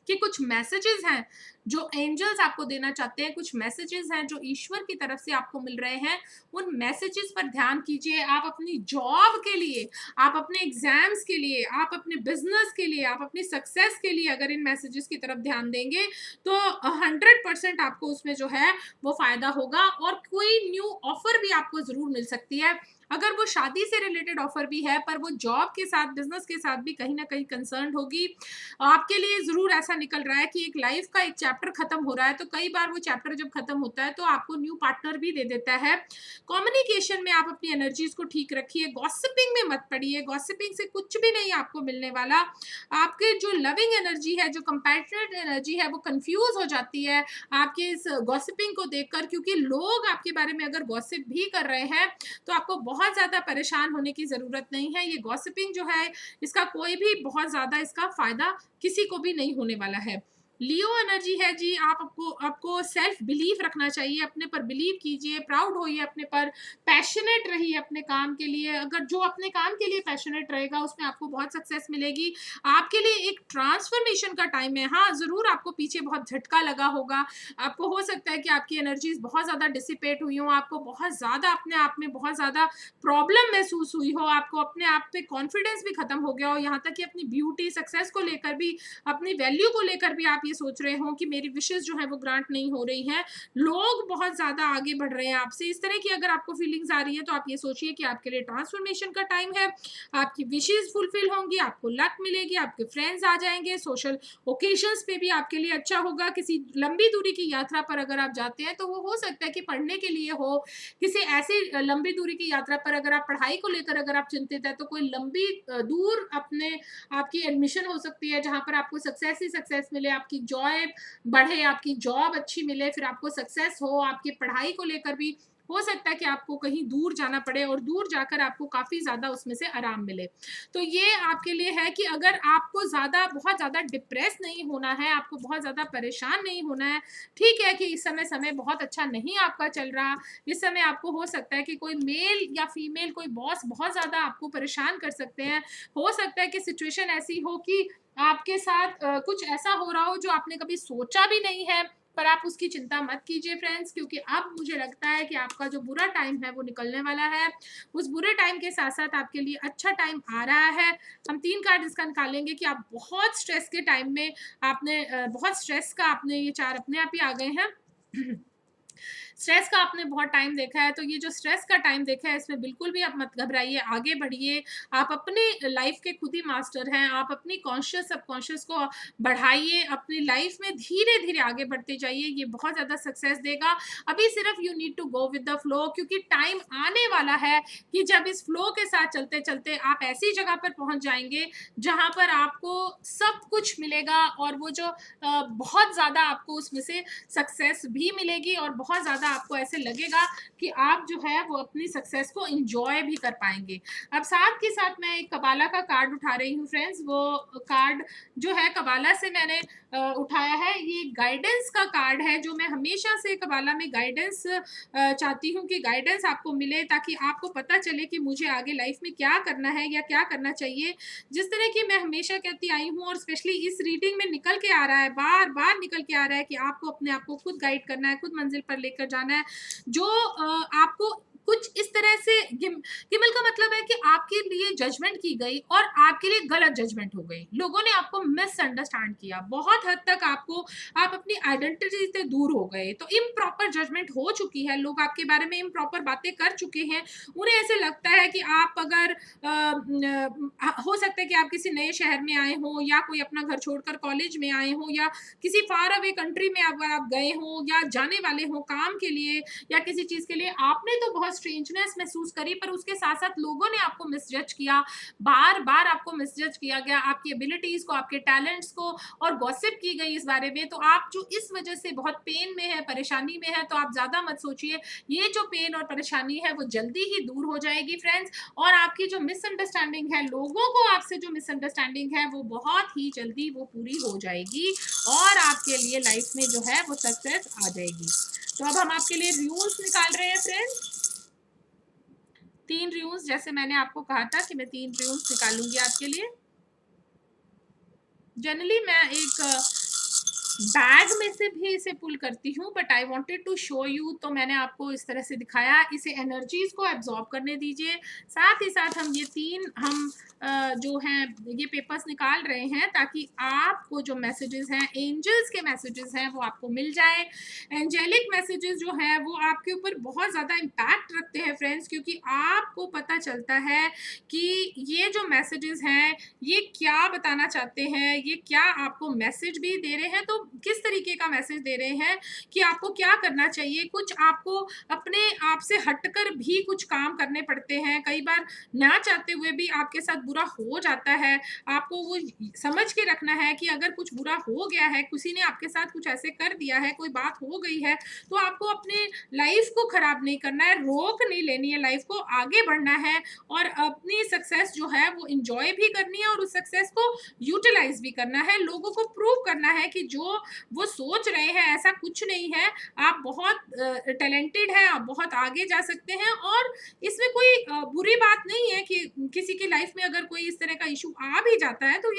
A: कि कुछ मैसेजेस हैं जो एंजल्स आपको देना चाहते हैं, कुछ मैसेजेस हैं जो ईश्वर की तरफ से आपको मिल रहे हैं। उन मैसेजेस पर ध्यान कीजिए। आप अपनी जॉब के लिए, आप अपने एग्जाम्स के लिए, आप अपने बिजनेस के लिए, आप अपनी सक्सेस के लिए अगर इन मैसेजेस की तरफ ध्यान देंगे, तो 100% आपको उसमें जो है वो फायदा होगा, और कोई न्यू ऑफर भी आपको जरूर मिल सकती है। अगर वो शादी से रिलेटेड ऑफर भी है, पर वो जॉब के साथ, बिजनेस के साथ भी कहीं ना कहीं कंसर्न होगी। आपके लिए ज़रूर ऐसा निकल रहा है कि एक लाइफ का एक चैप्टर खत्म हो रहा है, तो कई बार वो चैप्टर जब खत्म होता है, तो आपको न्यू पार्टनर भी दे देता है। कम्युनिकेशन में आप अपनी एनर्जीज़ को ठीक रखिए, गॉसिपिंग में मत पड़िए, गॉसिपिंग से कुछ भी नहीं आपको मिलने वाला। आपके जो लविंग एनर्जी है, जो कंपैशनेट एनर्जी है, वो कन्फ्यूज़ हो जाती है आपके इस गॉसिपिंग को देखकर, क्योंकि लोग आपके बारे में अगर गॉसिप भी कर रहे हैं, तो आपको बहुत ज़्यादा परेशान होने की ज़रूरत नहीं है। ये गॉसिपिंग जो है, इसका कोई भी बहुत ज़्यादा इसका फ़ायदा किसी को भी नहीं होने वाला है। लियो एनर्जी है जी, आपको आपको सेल्फ बिलीफ रखना चाहिए, अपने पर बिलीव कीजिए, प्राउड होइए अपने पर, पैशनेट रहिए अपने काम के लिए। अगर जो अपने काम के लिए पैशनेट रहेगा, उसमें आपको बहुत सक्सेस मिलेगी। आपके लिए एक ट्रांसफॉर्मेशन का टाइम है। हाँ, ज़रूर आपको पीछे बहुत झटका लगा होगा। आपको हो सकता है कि आपकी एनर्जीज़ बहुत ज़्यादा डिसिपेट हुई हों, आपको बहुत ज़्यादा अपने आप में बहुत ज़्यादा प्रॉब्लम महसूस हुई हो, आपको अपने आप पे कॉन्फिडेंस भी खत्म हो गया हो, यहाँ तक कि अपनी ब्यूटी, सक्सेस को लेकर भी, अपनी वैल्यू को लेकर भी आप ये सोच रहे हो कि मेरी विशेस जो है वो ग्रांट नहीं हो रही हैं, लोग बहुत ज़्यादा आगे बढ़ रहे हैं आपसे। इस तरह की अगर आपको फीलिंग्स आ रही है, तो आप ये सोचिए कि आपके लिए ट्रांसफॉर्मेशन का टाइम है। आपकी विशेस फुलफिल होंगी, आपको लक मिलेगी, आपके फ्रेंड्स आ जाएंगे, सोशल ओकेजन्स पे भी आपके लिए अच्छा होगा। किसी लंबी दूरी की यात्रा पर अगर आप जाते हैं, तो वो हो सकता है कि पढ़ने के लिए हो, किसी ऐसी लंबी दूरी की यात्रा पर अगर आप पढ़ाई को लेकर अगर आप चिंतित है, तो कोई लंबी दूर अपने आपकी एडमिशन हो सकती है, जहाँ पर आपको सक्सेस ही सक्सेस मिले, आपकी जॉय बढ़े, आपकी जॉब अच्छी मिले, फिर आपको सक्सेस हो, आपकी पढ़ाई को लेकर भी हो सकता है कि आपको कहीं दूर जाना पड़े और दूर जाकर आपको काफ़ी ज़्यादा उसमें से आराम मिले। तो ये आपके लिए है कि अगर आपको बहुत ज़्यादा डिप्रेस नहीं होना है, आपको बहुत ज़्यादा परेशान नहीं होना है, ठीक है कि इस समय बहुत अच्छा नहीं आपका चल रहा, इस समय आपको हो सकता है कि कोई मेल या फीमेल कोई बॉस बहुत ज़्यादा आपको परेशान कर सकते हैं। हो सकता है कि सिचुएशन ऐसी हो कि आपके साथ कुछ ऐसा हो रहा हो जो आपने कभी सोचा भी नहीं है, पर आप उसकी चिंता मत कीजिए फ्रेंड्स, क्योंकि अब मुझे लगता है कि आपका जो बुरा टाइम है वो निकलने वाला है। उस बुरे टाइम के साथ-साथ आपके लिए अच्छा टाइम आ रहा है। हम 3 कार्ड इसका निकालेंगे कि आप बहुत स्ट्रेस के टाइम में बहुत स्ट्रेस का आपने ये 4 अपने आप ही आ गए हैं। स्ट्रेस का आपने बहुत टाइम देखा है, तो ये जो स्ट्रेस का टाइम देखा है इसमें बिल्कुल भी आप मत घबराइए, आगे बढ़िए। आप अपने लाइफ के खुद ही मास्टर हैं, आप अपनी कॉन्शियस सबकॉन्शियस को बढ़ाइए, अपनी लाइफ में धीरे-धीरे आगे बढ़ते जाइए, ये बहुत ज़्यादा सक्सेस देगा। अभी सिर्फ you need to go with the flow, क्योंकि टाइम आने वाला है कि जब इस फ्लो के साथ चलते-चलते आप ऐसी जगह पर पहुँच जाएँगे, जहाँ पर आपको सब कुछ मिलेगा और वो जो बहुत ज़्यादा आपको उसमें से सक्सेस भी मिलेगी और बहुत ज़्यादा आपको ऐसे लगेगा कि आप जो है वो अपनी सक्सेस को एंजॉय भी कर पाएंगे। अब साथ के साथ मैं एक कबाला का कार्ड उठा रही हूँ फ्रेंड्स। वो कार्ड जो है कबाला से मैंने उठाया है, ये गाइडेंस का कार्ड है, जो मैं हमेशा से कबाला में गाइडेंस चाहती हूँ कि गाइडेंस आपको मिले, ताकि आपको पता चले कि मुझे आगे लाइफ में क्या करना है या क्या करना चाहिए। जिस तरह की मैं हमेशा कहती आई हूँ और स्पेशली इस रीडिंग में निकल के आ रहा है, बार बार निकल के आ रहा है कि आपको अपने आप को खुद गाइड करना है, खुद मंजिल पर लेकर जाना है। जो आपको कुछ इस तरह से गिमल का मतलब है कि आपके लिए जजमेंट की गई और आपके लिए गलत जजमेंट हो गई, लोगों ने आपको मिसअंडरस्टैंड किया, बहुत हद तक आप अपनी आइडेंटिटी से दूर हो गए, तो इम्प्रॉपर जजमेंट हो चुकी है, लोग आपके बारे में इम्प्रॉपर बातें कर चुके हैं। उन्हें ऐसे लगता है कि आप अगर हो सकता है कि आप किसी नए शहर में आए हो या कोई अपना घर छोड़कर कॉलेज में आए हो या किसी फार अवे कंट्री में अगर आप गए हो या जाने वाले हो काम के लिए या किसी चीज के लिए, आपने तो बहुत स्ट्रेंजनेस महसूस करी, पर उसके साथ साथ लोगों ने आपको मिसजज किया, बार बार आपको मिसजज किया गया, आपकी एबिलिटीज को, आपके टैलेंट्स को, और गॉसिप की गई इस बारे में। तो आप जो इस वजह से बहुत पेन में है, परेशानी में है, तो आप ज्यादा मत सोचिए, ये जो पेन और परेशानी है वो जल्दी ही दूर हो जाएगी फ्रेंड्स। और आपकी जो मिसअंडरस्टैंडिंग है, लोगों को आपसे जो मिसअंडरस्टैंडिंग है, वो बहुत ही जल्दी वो पूरी हो जाएगी और आपके लिए लाइफ में जो है वो सक्सेस आ जाएगी। तो अब हम आपके लिए रूल्स निकाल रहे हैं फ्रेंड्स। 3 रूल्स, जैसे मैंने आपको कहा था कि मैं 3 रूल्स निकालूंगी आपके लिए। जनरली मैं एक बैग में से भी इसे पुल करती हूँ, but I wanted to show you, तो मैंने आपको इस तरह से दिखाया। इसे एनर्जीज को एब्जॉर्ब करने दीजिए। साथ ही साथ हम ये 3 जो हैं ये पेपर्स निकाल रहे हैं, ताकि आपको जो मैसेजेस हैं, एंजल्स के मैसेजेस हैं, वो आपको मिल जाए। एंजेलिक मैसेजेस जो हैं वो आपके ऊपर बहुत ज़्यादा इम्पैक्ट रखते हैं फ्रेंड्स, क्योंकि आपको पता चलता है कि ये जो मैसेजेस हैं ये क्या बताना चाहते हैं, ये क्या आपको मैसेज भी दे रहे हैं, तो किस तरीके का मैसेज दे रहे हैं कि आपको क्या करना चाहिए। कुछ आपको अपने आप से हटकर भी कुछ काम करने पड़ते हैं, कई बार ना चाहते हुए भी आपके साथ बुरा हो जाता है। आपको वो समझ के रखना है कि अगर कुछ बुरा हो गया है, किसी ने आपके साथ कुछ ऐसे कर दिया है, कोई बात हो गई है, तो आपको अपने लाइफ को खराब नहीं करना है, रोक नहीं लेनी है, लाइफ को आगे बढ़ना है और अपनी सक्सेस जो है वो इंजॉय भी करनी है और उस सक्सेस को यूटिलाइज भी करना है। लोगों को प्रूव करना है कि जो वो सोच रहे हैं ऐसा कुछ नहीं है, आप बहुत टैलेंटेड हैं, आप बहुत आगे जा सकते हैं। और इसमें कोई बुरी बात नहीं है कि किसी की लाइफ में अगर कोई इस तरह का इशू आ भी जाता है, तो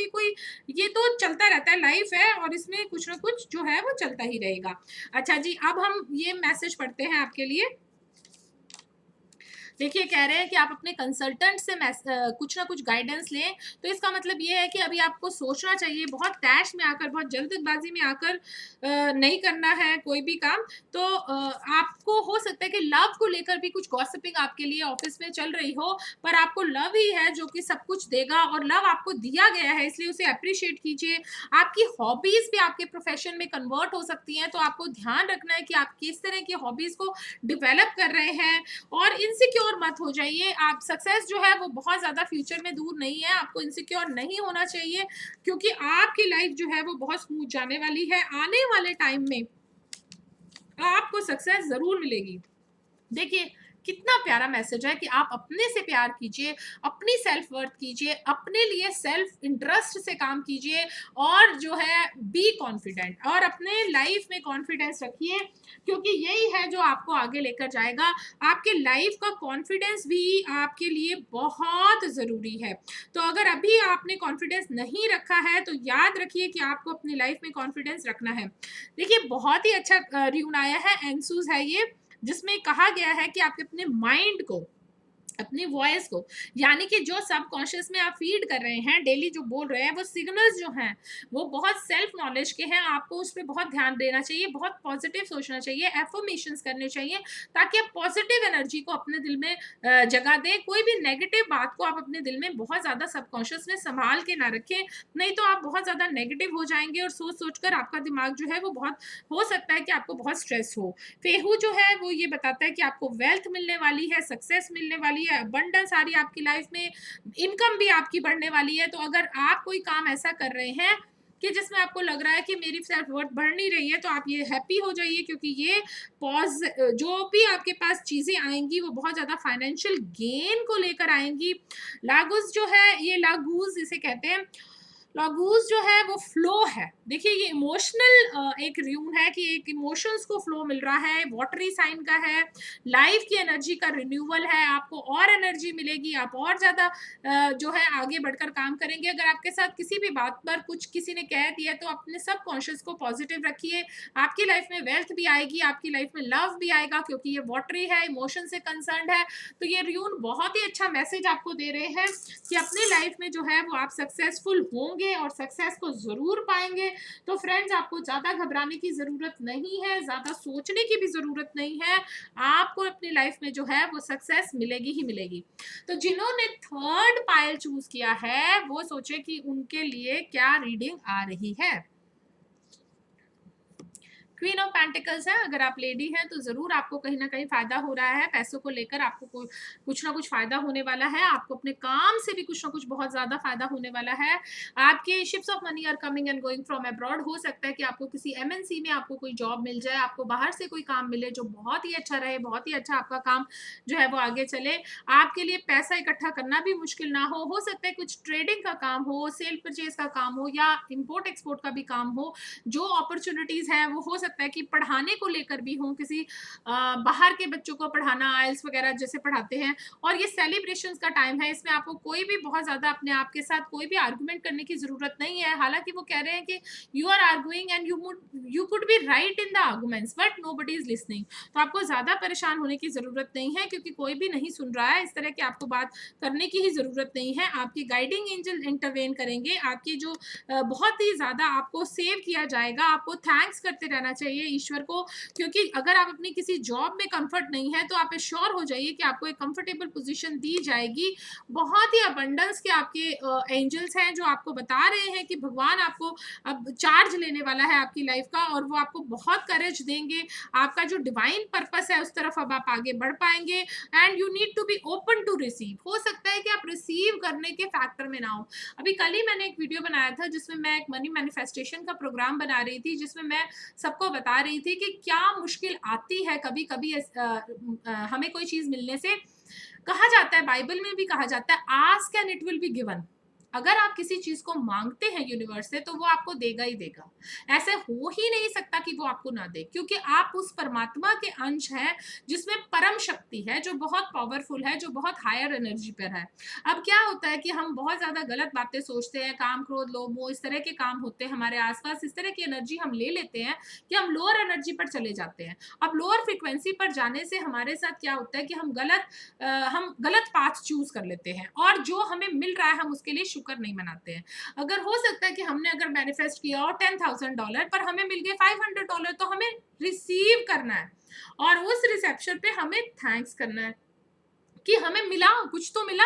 A: ये तो चलता रहता है, लाइफ है और इसमें कुछ ना कुछ जो है वो चलता ही रहेगा। अच्छा जी, अब हम ये मैसेज पढ़ते हैं आपके लिए। देखिए, कह रहे हैं कि आप अपने कंसल्टेंट से कुछ ना कुछ गाइडेंस लें। तो इसका मतलब ये है कि अभी आपको सोचना चाहिए, बहुत तैश में आकर, बहुत जल्दबाजी में आकर नहीं करना है कोई भी काम। तो आपको हो सकता है कि लव को लेकर भी कुछ गॉसिपिंग आपके लिए ऑफिस में चल रही हो, पर आपको लव ही है जो कि सब कुछ देगा और लव आपको दिया गया है, इसलिए उसे अप्रिशिएट कीजिए। आपकी हॉबीज भी आपके प्रोफेशन में कन्वर्ट हो सकती हैं, तो आपको ध्यान रखना है कि आप किस तरह की हॉबीज को डेवलप कर रहे हैं और इनसिक्योर मत हो जाइए। आप सक्सेस जो है वो बहुत ज़्यादा फ्यूचर में दूर नहीं है, आपको इनसिक्योर नहीं होना चाहिए, क्योंकि आपकी लाइफ जो है वो बहुत स्मूथ जाने वाली है। आने वाले टाइम में आपको सक्सेस ज़रूर मिलेगी।
B: देखिए कितना प्यारा मैसेज है कि आप अपने से प्यार कीजिए, अपनी सेल्फ वर्थ कीजिए, अपने लिए सेल्फ इंटरेस्ट से काम कीजिए और जो है बी कॉन्फिडेंट और अपने लाइफ में कॉन्फिडेंस रखिए, क्योंकि यही है जो आपको आगे लेकर जाएगा। आपके लाइफ का कॉन्फिडेंस भी आपके लिए बहुत ज़रूरी है। तो अगर अभी आपने कॉन्फिडेंस नहीं रखा है तो याद रखिए कि आपको अपनी लाइफ में कॉन्फिडेंस रखना है। देखिए बहुत ही अच्छा र्यून आया है, एनसूस है ये, जिसमें कहा गया है कि आप अपने माइंड को, अपनी वॉइस को, यानी कि जो सबकॉन्शियस में आप फीड कर रहे हैं, डेली जो बोल रहे हैं, वो सिग्नल्स जो हैं वो बहुत सेल्फ नॉलेज के हैं। आपको उस पर बहुत ध्यान देना चाहिए, बहुत पॉजिटिव सोचना चाहिए, एफर्मेशंस करने चाहिए, ताकि आप पॉजिटिव एनर्जी को अपने दिल में जगह दें। कोई भी नेगेटिव बात को आप अपने दिल में बहुत ज़्यादा सबकॉन्शियस में संभाल के ना रखें, नहीं तो आप बहुत ज़्यादा नेगेटिव हो जाएंगे और सोच सोच कर आपका दिमाग जो है वो बहुत, हो सकता है कि आपको बहुत स्ट्रेस हो। फेहू जो है वो ये बताता है कि आपको वेल्थ मिलने वाली है, सक्सेस मिलने वाली है, अबंडेंस आ रही है आपकी लाइफ में, इनकम भी आपकी बढ़ने वाली है। तो अगर आप कोई काम ऐसा कर रहे हैं कि जिसमें आपको लग रहा है कि मेरी सेल्फ वर्थ बढ़ नहीं रही है, तो आप ये हैप्पी हो जाइए, क्योंकि ये पॉज जो भी आपके पास चीज़ें आएँगी वो बहुत ज़्यादा फाइनेंशियल गेन को लेकर आएँगी। लागुस जो है, ये लागूज़ इसे कहते हैं, लागूज़ जो है वो फ्लो है। देखिए ये इमोशनल एक र्यून है कि एक इमोशंस को फ्लो मिल रहा है, वाटरी साइन का है, लाइफ की एनर्जी का रिन्यूअल है, आपको और एनर्जी मिलेगी, आप और ज़्यादा जो है आगे बढ़कर काम करेंगे। अगर आपके साथ किसी भी बात पर कुछ किसी ने कह दिया तो अपने सबकॉन्शियस को पॉजिटिव रखिए, आपकी लाइफ में वेल्थ भी आएगी, आपकी लाइफ में लव भी आएगा, क्योंकि ये वाटरी है, इमोशन से कंसर्न्ड है। तो ये र्यून बहुत ही अच्छा मैसेज आपको दे रहे हैं कि अपनी लाइफ में जो है वो आप सक्सेसफुल होंगे और सक्सेस को ज़रूर पाएँगे। तो फ्रेंड्स आपको ज़्यादा घबराने की ज़रूरत नहीं है, ज़्यादा सोचने की भी ज़रूरत नहीं है। आपको अपनी लाइफ में जो है वो सक्सेस मिलेगी ही मिलेगी। तो जिन्होंने थर्ड पाइल चूज़ किया है, वो सोचे कि उनके लिए क्या रीडिंग आ रही है। क्वीन ऑफ पेंटिकल्स है, अगर आप लेडी हैं तो ज़रूर आपको कहीं न कहीं फ़ायदा हो रहा है, पैसों को लेकर आपको कुछ ना कुछ फ़ायदा होने वाला है, आपको अपने काम से भी कुछ ना कुछ बहुत ज़्यादा फ़ायदा होने वाला है। आपके ships of money are coming and going from abroad, हो सकता है कि आपको किसी एमएनसी में आपको कोई जॉब मिल जाए, आपको बाहर से कोई काम मिले जो बहुत ही अच्छा रहे, बहुत ही अच्छा आपका काम जो है वो आगे चले। आपके लिए पैसा इकट्ठा करना भी मुश्किल ना हो सकता है कुछ ट्रेडिंग का काम हो, सेल परचेज़ का काम हो या इम्पोर्ट एक्सपोर्ट का भी काम हो। जो अपॉर्चुनिटीज़ हैं वो हो सकता है कि पढ़ाने को लेकर भी हों, किसी बाहर के बच्चों को पढ़ाना, आइल्स वगैरह जैसे पढ़ाते हैं। और ये सेलिब्रेशंस का टाइम है, इसमें आपको कोई भी बहुत ज़्यादा अपने आप के साथ कोई भी आर्गुमेंट करने की ज़रूरत नहीं है। हालाँकि वो कह रहे हैं कि you are arguing and you could be right in the arguments but nobody is listening. तो आपको ज़्यादा परेशान होने की ज़रूरत नहीं है, क्योंकि कोई भी नहीं सुन रहा है। इस तरह की आपको बात करने की ही ज़रूरत नहीं है। आपकी गाइडिंग एंजल इंटरवेन करेंगे, आपकी जो बहुत ही ज़्यादा आपको सेव किया जाएगा। आपको थैंक्स करते रहना चाहिए ईश्वर को, क्योंकि अगर आप अपनी किसी जॉब में कंफर्ट नहीं है तो आप एश्योर हो जाइए कि आपको एक कंफर्टेबल पोजीशन दी जाएगी। बहुत ही अबंडेंस के आपके एंजल्स हैं जो आपको बता रहे हैं कि भगवान आपको अब चार्ज लेने वाला है आपकी लाइफ का, और वो आपको बहुत करेज देंगे। आपका जो डिवाइन पर्पस है उस तरफ अब आप आगे बढ़ पाएंगे and you need to be open to receive. हो सकता है कि आप रिसीव करने के फैक्टर में ना हो। अभी कल ही मैंने एक वीडियो बनाया था जिसमें मैं एक मनी मैनिफेस्टेशन का प्रोग्राम बना रही थी, जिसमें मैं सबको बता रही थी कि क्या मुश्किल आती है कभी कभी हमें कोई चीज मिलने से। कहा जाता है, बाइबल में भी कहा जाता है, ask and it will be given. अगर आप किसी चीज को मांगते हैं यूनिवर्स से तो वो आपको देगा ही देगा। ऐसे हो ही नहीं सकता कि वो आपको ना दे, क्योंकि आप उस परमात्मा के अंश हैं जिसमें परम शक्ति है, जो बहुत पावरफुल है, जो बहुत हायर एनर्जी पर है। अब क्या होता है कि हम बहुत ज्यादा गलत बातें सोचते हैं, काम क्रोध लोभ मोह इस तरह के काम होते हैं हमारे आसपास, इस तरह की एनर्जी हम ले लेते हैं कि हम लोअर एनर्जी पर चले जाते हैं। अब लोअर फ्रिक्वेंसी पर जाने से हमारे साथ क्या होता है कि हम गलत पाथ चूज कर लेते हैं, और जो हमें मिल रहा है हम उसके लिए शुक्र नहीं मनाते हैं। अगर हो सकता है कि हमने अगर मैनिफेस्ट किया और $10,000 पर हमें मिल गए $500, तो हमें रिसीव करना है और उस रिसेप्शन पे हमें थैंक्स करना है कि हमें मिला, कुछ तो मिला।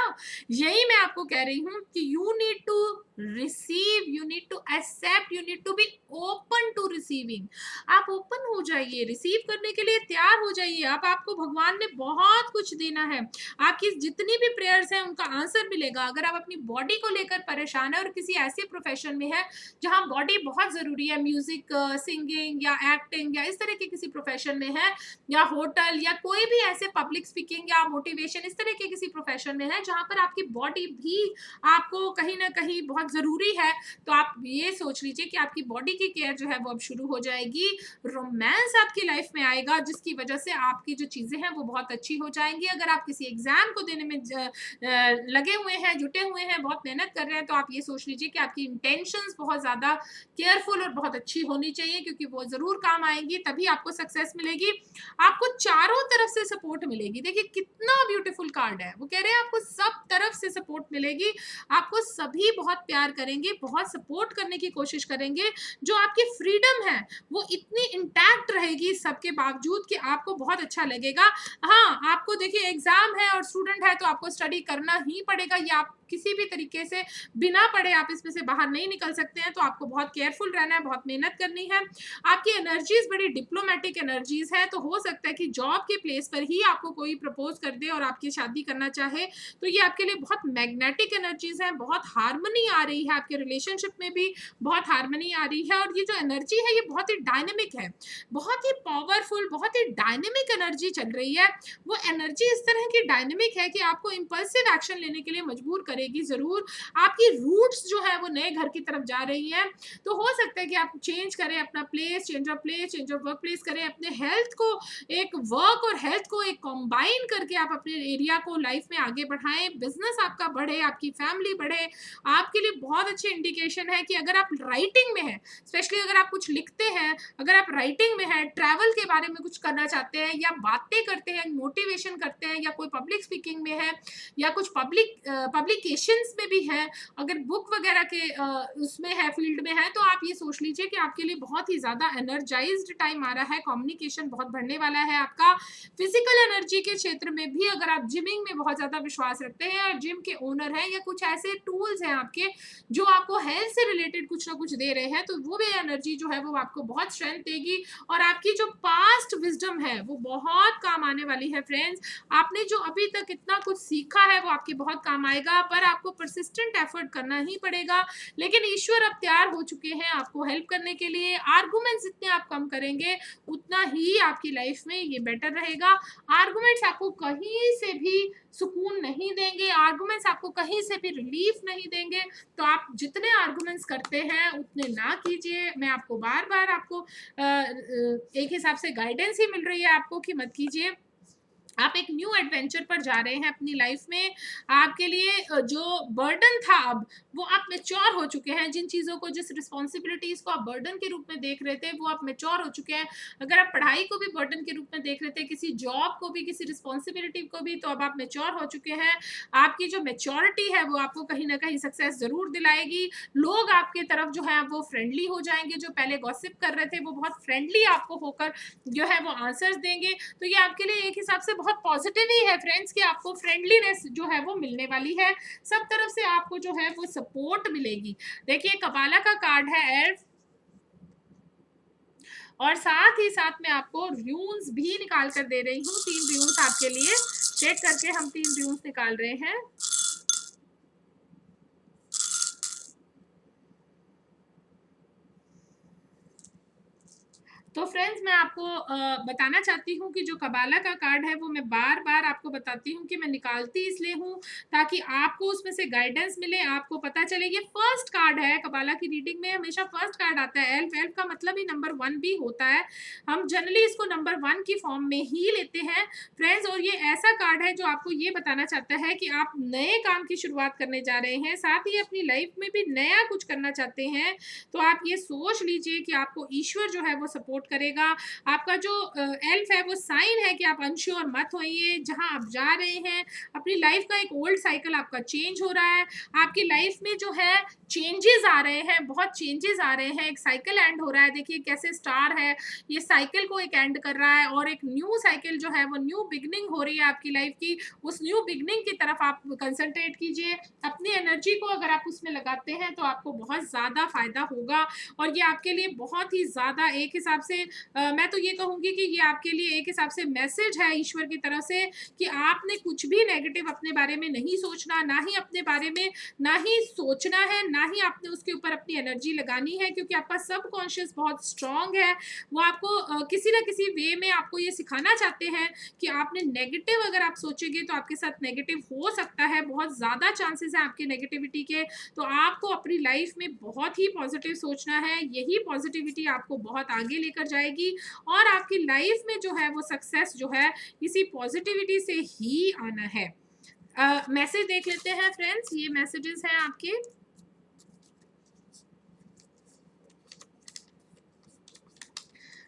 B: यही मैं आपको कह रही हूँ कि you need to receive, you need to accept, you need to be open to receiving. आप ओपन हो जाइए, रिसीव करने के लिए तैयार हो जाइए। अब आपको भगवान ने बहुत कुछ देना है, आपकी जितनी भी प्रेयर्स हैं उनका आंसर मिलेगा। अगर आप अपनी बॉडी को लेकर परेशान है और किसी ऐसे प्रोफेशन में है जहां बॉडी बहुत जरूरी है, म्यूजिक, सिंगिंग या एक्टिंग या इस तरह के किसी प्रोफेशन में है, या होटल या कोई भी ऐसे पब्लिक स्पीकिंग या मोटिवेशन इस तरह के किसी प्रोफेशन में है जहां पर आपकी बॉडी भी आपको कहीं ना कहीं बहुत ज़रूरी है, तो आप ये सोच लीजिए कि आपकी बॉडी की केयर जो है वो अब शुरू हो जाएगी। रोमांस आपकी लाइफ में आएगा जिसकी वजह से आपकी जो चीज़ें हैं वो बहुत अच्छी हो जाएंगी। अगर आप किसी एग्जाम को देने में लगे हुए हैं, जुटे हुए हैं, बहुत मेहनत कर रहे हैं, तो आप ये सोच लीजिए कि आपकी इंटेंशंस बहुत ज़्यादा केयरफुल और बहुत अच्छी होनी चाहिए, क्योंकि वो ज़रूर काम आएंगी, तभी आपको सक्सेस मिलेगी। आपको चारों तरफ से सपोर्ट मिलेगी। देखिए कितना ब्यूटीफुल कार्ड है, वो कह रहे हैं आपको सब तरफ से सपोर्ट मिलेगी, आपको सभी बहुत प्यार करेंगे, बहुत सपोर्ट करने की कोशिश करेंगे। जो आपकी फ्रीडम है वो इतनी इंटैक्ट रहेगी सबके बावजूद कि आपको बहुत अच्छा लगेगा। हाँ, आपको देखिए एग्जाम है और स्टूडेंट है तो आपको स्टडी करना ही पड़ेगा, या आप किसी भी तरीके से बिना पढ़े आप इसमें से बाहर नहीं निकल सकते हैं, तो आपको बहुत केयरफुल रहना है, बहुत मेहनत करनी है। आपकी एनर्जीज बड़ी डिप्लोमेटिक एनर्जीज है, तो हो सकता है कि जॉब के प्लेस पर ही आपको कोई प्रपोज कर दे और आपकी शादी करना चाहे, तो ये आपके लिए बहुत मैग्नेटिक एनर्जीज है, बहुत हार्मनी आ रही है, आपके रिलेशनशिप में भी बहुत हार्मनी आ रही है। और ये जो एनर्जी है ये बहुत ही डायनेमिक है, बहुत ही पावरफुल, बहुत ही डायनेमिक एनर्जी चल रही है। वो एनर्जी इस तरह की डायनेमिक है कि आपको इंपल्सिव एक्शन लेने के लिए मजबूर करेगी जरूर। आपकी रूट्स जो है वो नए घर की तरफ जा रही है, तो हो सकता है कि आप चेंज करें अपना place, change of work place करें, अपने हेल्थ को, एक वर्क और हेल्थ को एक कॉम्बाइन करके आप अपने एरिया को लाइफ में आगे बढ़ाएं, बिजनेस आपका बढ़े, आपकी फैमिली बढ़े। आपके लिए बहुत अच्छे इंडिकेशन है कि अगर आप राइटिंग में हैं, स्पेशली अगर आप कुछ लिखते हैं, अगर आप राइटिंग में हैं, ट्रैवल के बारे में कुछ करना चाहते हैं, या बातें करते हैं, मोटिवेशन करते हैं, या कोई पब्लिक स्पीकिंग में है, या कुछ पब्लिकेशंस में भी है, अगर बुक वगैरह के उसमें है, फील्ड में है, तो आप ये सोच लीजिए कि आपके लिए बहुत ही ज़्यादा एनर्जाइज्ड टाइम आ रहा है। कम्युनिकेशन बहुत बढ़ने वाला है आपका। फिजिकल एनर्जी के क्षेत्र में भी अगर आप जिमिंग में बहुत ज़्यादा विश्वास रखते हैं और जिम के ओनर हैं, या कुछ ऐसे टूल्स हैं आपके जो आपको हेल्थ से रिलेटेड कुछ ना कुछ दे रहे हैं, तो वो भी एनर्जी जो है वो आपको बहुत स्ट्रेंथ देगी। और आपकी जो पास्ट विजडम है वो बहुत काम आने वाली है फ्रेंड्स। आपने जो अभी तक इतना कुछ सीखा है वो आपके बहुत काम आएगा, पर आपको परसिस्टेंट एफर्ट करना ही पड़ेगा। लेकिन ईश्वर अब तैयार हो चुके हैं आपको हेल्प करने के लिए। आर्गुमेंट्स जितने आप कम करेंगे उतना ही आपकी लाइफ में ये बेटर रहेगा। आर्गुमेंट्स आपको कहीं से भी सुकून नहीं देंगे, आर्गुमेंट्स आपको कहीं से भी रिलीफ नहीं देंगे। तो आप जितने आर्गुमेंट्स करते हैं उतने ना कीजिए। मैं आपको बार बार आपको एक हिसाब से गाइडेंस ही मिल रही है आपको कि मत कीजिए। आप एक न्यू एडवेंचर पर जा रहे हैं अपनी लाइफ में। आपके लिए जो बर्डन था अब वो आप मैच्योर हो चुके हैं। जिन चीज़ों को, जिस रिस्पॉन्सिबिलिटीज़ को आप बर्डन के रूप में देख रहे थे वो आप मैच्योर हो चुके हैं। अगर आप पढ़ाई को भी बर्डन के रूप में देख रहे थे, किसी जॉब को भी, किसी रिस्पॉन्सिबिलिटी को भी, तो अब आप मैच्योर हो चुके हैं। आपकी जो मैच्योरिटी है वो आपको कहीं ना कहीं सक्सेस ज़रूर दिलाएगी। लोग आपके तरफ जो है वो फ्रेंडली हो जाएंगे। जो पहले गॉसिप कर रहे थे वो बहुत फ्रेंडली आपको होकर जो है वो आंसर्स देंगे। तो ये आपके लिए एक हिसाब से बहुत पॉजिटिव ही है फ्रेंड्स कि आपको फ्रेंडलीनेस जो है वो मिलने वाली है। सब तरफ से आपको जो है वो सपोर्ट मिलेगी। देखिए कबाला का कार्ड है एल्फ, और साथ ही साथ मैं आपको रून्स भी निकाल कर दे रही हूँ। 3 रून्स आपके लिए चेक करके हम 3 रून्स निकाल रहे हैं। तो फ्रेंड्स मैं आपको बताना चाहती हूँ कि जो कबाला का कार्ड है वो मैं बार बार आपको बताती हूँ कि मैं निकालती इसलिए हूँ ताकि आपको उसमें से गाइडेंस मिले, आपको पता चले। ये फर्स्ट कार्ड है कबाला की रीडिंग में, हमेशा फर्स्ट कार्ड आता है एल्फ। एल्फ का मतलब ही नंबर 1 भी होता है। हम जनरली इसको नंबर 1 की फॉर्म में ही लेते हैं फ्रेंड्स। और ये ऐसा कार्ड है जो आपको ये बताना चाहता है कि आप नए काम की शुरुआत करने जा रहे हैं, साथ ही अपनी लाइफ में भी नया कुछ करना चाहते हैं। तो आप ये सोच लीजिए कि आपको ईश्वर जो है वो सपोर्ट सपोर्ट करेगा। आपका जो एल्फ है वो साइन है कि आप अनश्योर मत होइए, जहाँ आप जा रहे हैं, अपनी लाइफ का एक ओल्ड साइकिल आपका चेंज हो रहा है, आपकी लाइफ में जो है चेंजेस आ रहे हैं, बहुत चेंजेस आ रहे हैं, एक साइकिल एंड हो रहा है। देखिए कैसे स्टार है, ये साइकिल को एक एंड कर रहा है और एक न्यू साइकिल जो है वो न्यू बिगनिंग हो रही है आपकी लाइफ की। उस न्यू बिगनिंग की तरफ आप कंसंट्रेट कीजिए, अपनी एनर्जी को अगर आप उसमें लगाते हैं तो आपको बहुत ज़्यादा फायदा होगा और ये आपके लिए बहुत ही ज़्यादा एक हिसाब से मैं तो ये कहूँगी कि ये आपके लिए एक हिसाब से मैसेज है ईश्वर की तरफ से कि आपने कुछ भी नेगेटिव अपने बारे में नहीं सोचना, ना ही अपने बारे में ना ही सोचना है, ना ही आपने उसके ऊपर अपनी एनर्जी लगानी है, क्योंकि आपका सबकॉन्शियस बहुत स्ट्रांग है। वो आपको किसी ना किसी वे में आपको ये सिखाना चाहते हैं कि आपने नेगेटिव अगर आप सोचेंगे तो आपके साथ नेगेटिव हो सकता है, बहुत ज़्यादा चांसेस हैं आपके नेगेटिविटी के। तो आपको अपनी लाइफ में बहुत ही पॉजिटिव सोचना है, यही पॉजिटिविटी आपको बहुत आगे लेकर जाएगी और आपकी लाइफ में जो है वो सक्सेस जो है इसी पॉजिटिविटी से ही आना है। मैसेज देख लेते हैं फ्रेंड्स, ये मैसेजेस हैं आपके।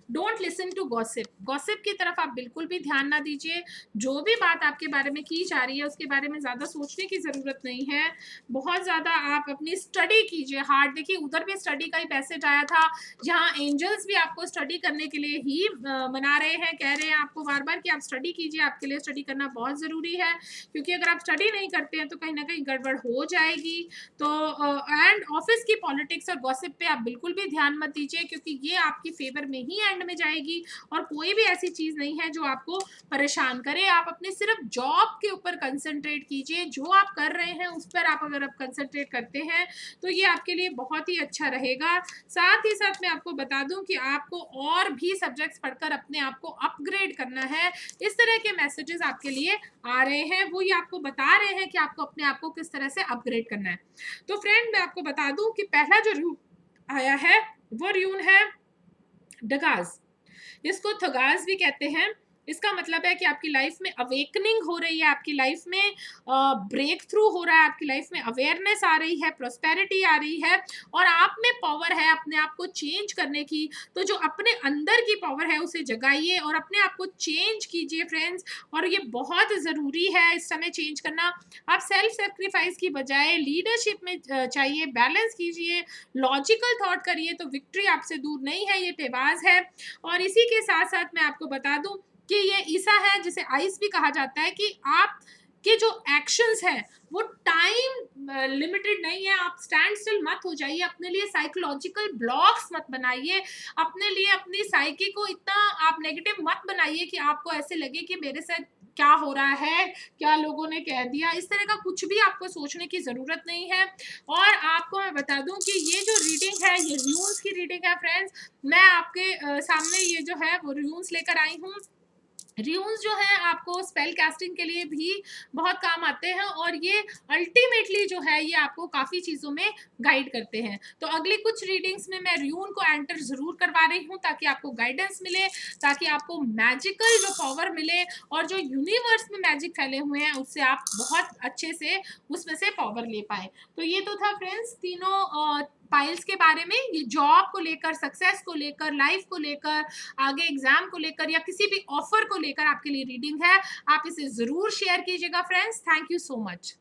B: Don't listen to gossip, gossip की तरफ आप बिल्कुल भी ध्यान ना दीजिए। जो भी बात आपके बारे में की जा रही है उसके बारे में ज़्यादा सोचने की ज़रूरत नहीं है। बहुत ज़्यादा आप अपनी स्टडी कीजिए हार्ड। देखिए उधर भी स्टडी का ही मैसेज आया था, जहाँ एंजल्स भी आपको स्टडी करने के लिए ही मना रहे हैं, कह रहे हैं आपको बार बार कि आप स्टडी कीजिए, आपके लिए स्टडी करना बहुत ज़रूरी है, क्योंकि अगर आप स्टडी नहीं करते हैं तो कहीं ना कहीं गड़बड़ हो जाएगी। तो एंड ऑफिस की पॉलिटिक्स और गॉसिप पे आप बिल्कुल भी ध्यान मत दीजिए, क्योंकि ये आपकी फेवर में ही एंड में जाएगी और कोई भी ऐसी चीज नहीं है जो आपको परेशान करे। आप अपने सिर्फ जॉब के ऊपर कंसंट्रेट कीजिए, जो आप कर रहे हैं उस पर आप अगर आप कंसंट्रेट करते हैं तो ये आपके लिए बहुत ही अच्छा रहेगा। साथ ही साथ मैं आपको बता दूं कि आपको और भी सब्जेक्ट्स पढ़कर अपने आप को अपग्रेड करना है। इस तरह के मैसेजेस आपके लिए आ रहे हैं, वो ये आपको बता रहे हैं कि आपको अपने आप को किस तरह से अपग्रेड करना है। तो फ्रेंड मैं आपको बता दूं कि पहला जो रून आया है वो रून है डगाज, इसको थगाज भी कहते हैं। इसका मतलब है कि आपकी लाइफ में अवेकनिंग हो रही है, आपकी लाइफ में ब्रेक थ्रू हो रहा है, आपकी लाइफ में अवेयरनेस आ रही है, प्रोस्पेरिटी आ रही है और आप में पावर है अपने आप को चेंज करने की। तो जो अपने अंदर की पावर है उसे जगाइए और अपने आप को चेंज कीजिए फ्रेंड्स। और ये बहुत ज़रूरी है इस समय चेंज करना। आप सेल्फ सेक्रीफाइस की बजाय लीडरशिप में चाहिए, बैलेंस कीजिए, लॉजिकल थॉट करिए, तो विक्ट्री आपसे दूर नहीं है, ये तेवाज है। और इसी के साथ साथ मैं आपको बता दूं कि ये ईसा है, जिसे आइस भी कहा जाता है, कि आप के जो एक्शंस हैं वो टाइम लिमिटेड नहीं है। आप स्टैंड स्टिल मत हो जाइए, अपने लिए साइकोलॉजिकल ब्लॉक्स मत बनाइए, अपने लिए अपनी साइकी को इतना आप नेगेटिव मत बनाइए कि आपको ऐसे लगे कि मेरे साथ क्या हो रहा है, क्या लोगों ने कह दिया। इस तरह का कुछ भी आपको सोचने की ज़रूरत नहीं है। और आपको मैं बता दूं कि ये जो रीडिंग है ये रून्स की रीडिंग है फ्रेंड्स। मैं आपके सामने ये जो है वो रून्स लेकर आई हूँ। र्यून्स जो है आपको स्पेल कास्टिंग के लिए भी बहुत काम आते हैं और ये अल्टीमेटली जो है ये आपको काफ़ी चीज़ों में गाइड करते हैं। तो अगली कुछ रीडिंग्स में मैं र्यून को एंटर ज़रूर करवा रही हूँ ताकि आपको गाइडेंस मिले, ताकि आपको मैजिकल जो पावर मिले और जो यूनिवर्स में मैजिक फैले हुए हैं उससे आप बहुत अच्छे से उसमें से पावर ले पाए। तो ये तो था फ्रेंड्स तीनों पाइल्स के बारे में। ये जॉब को लेकर, सक्सेस को लेकर, लाइफ को लेकर, आगे एग्जाम को लेकर या किसी भी ऑफर को लेकर आपके लिए रीडिंग है। आप इसे जरूर शेयर कीजिएगा friends. Thank you so much.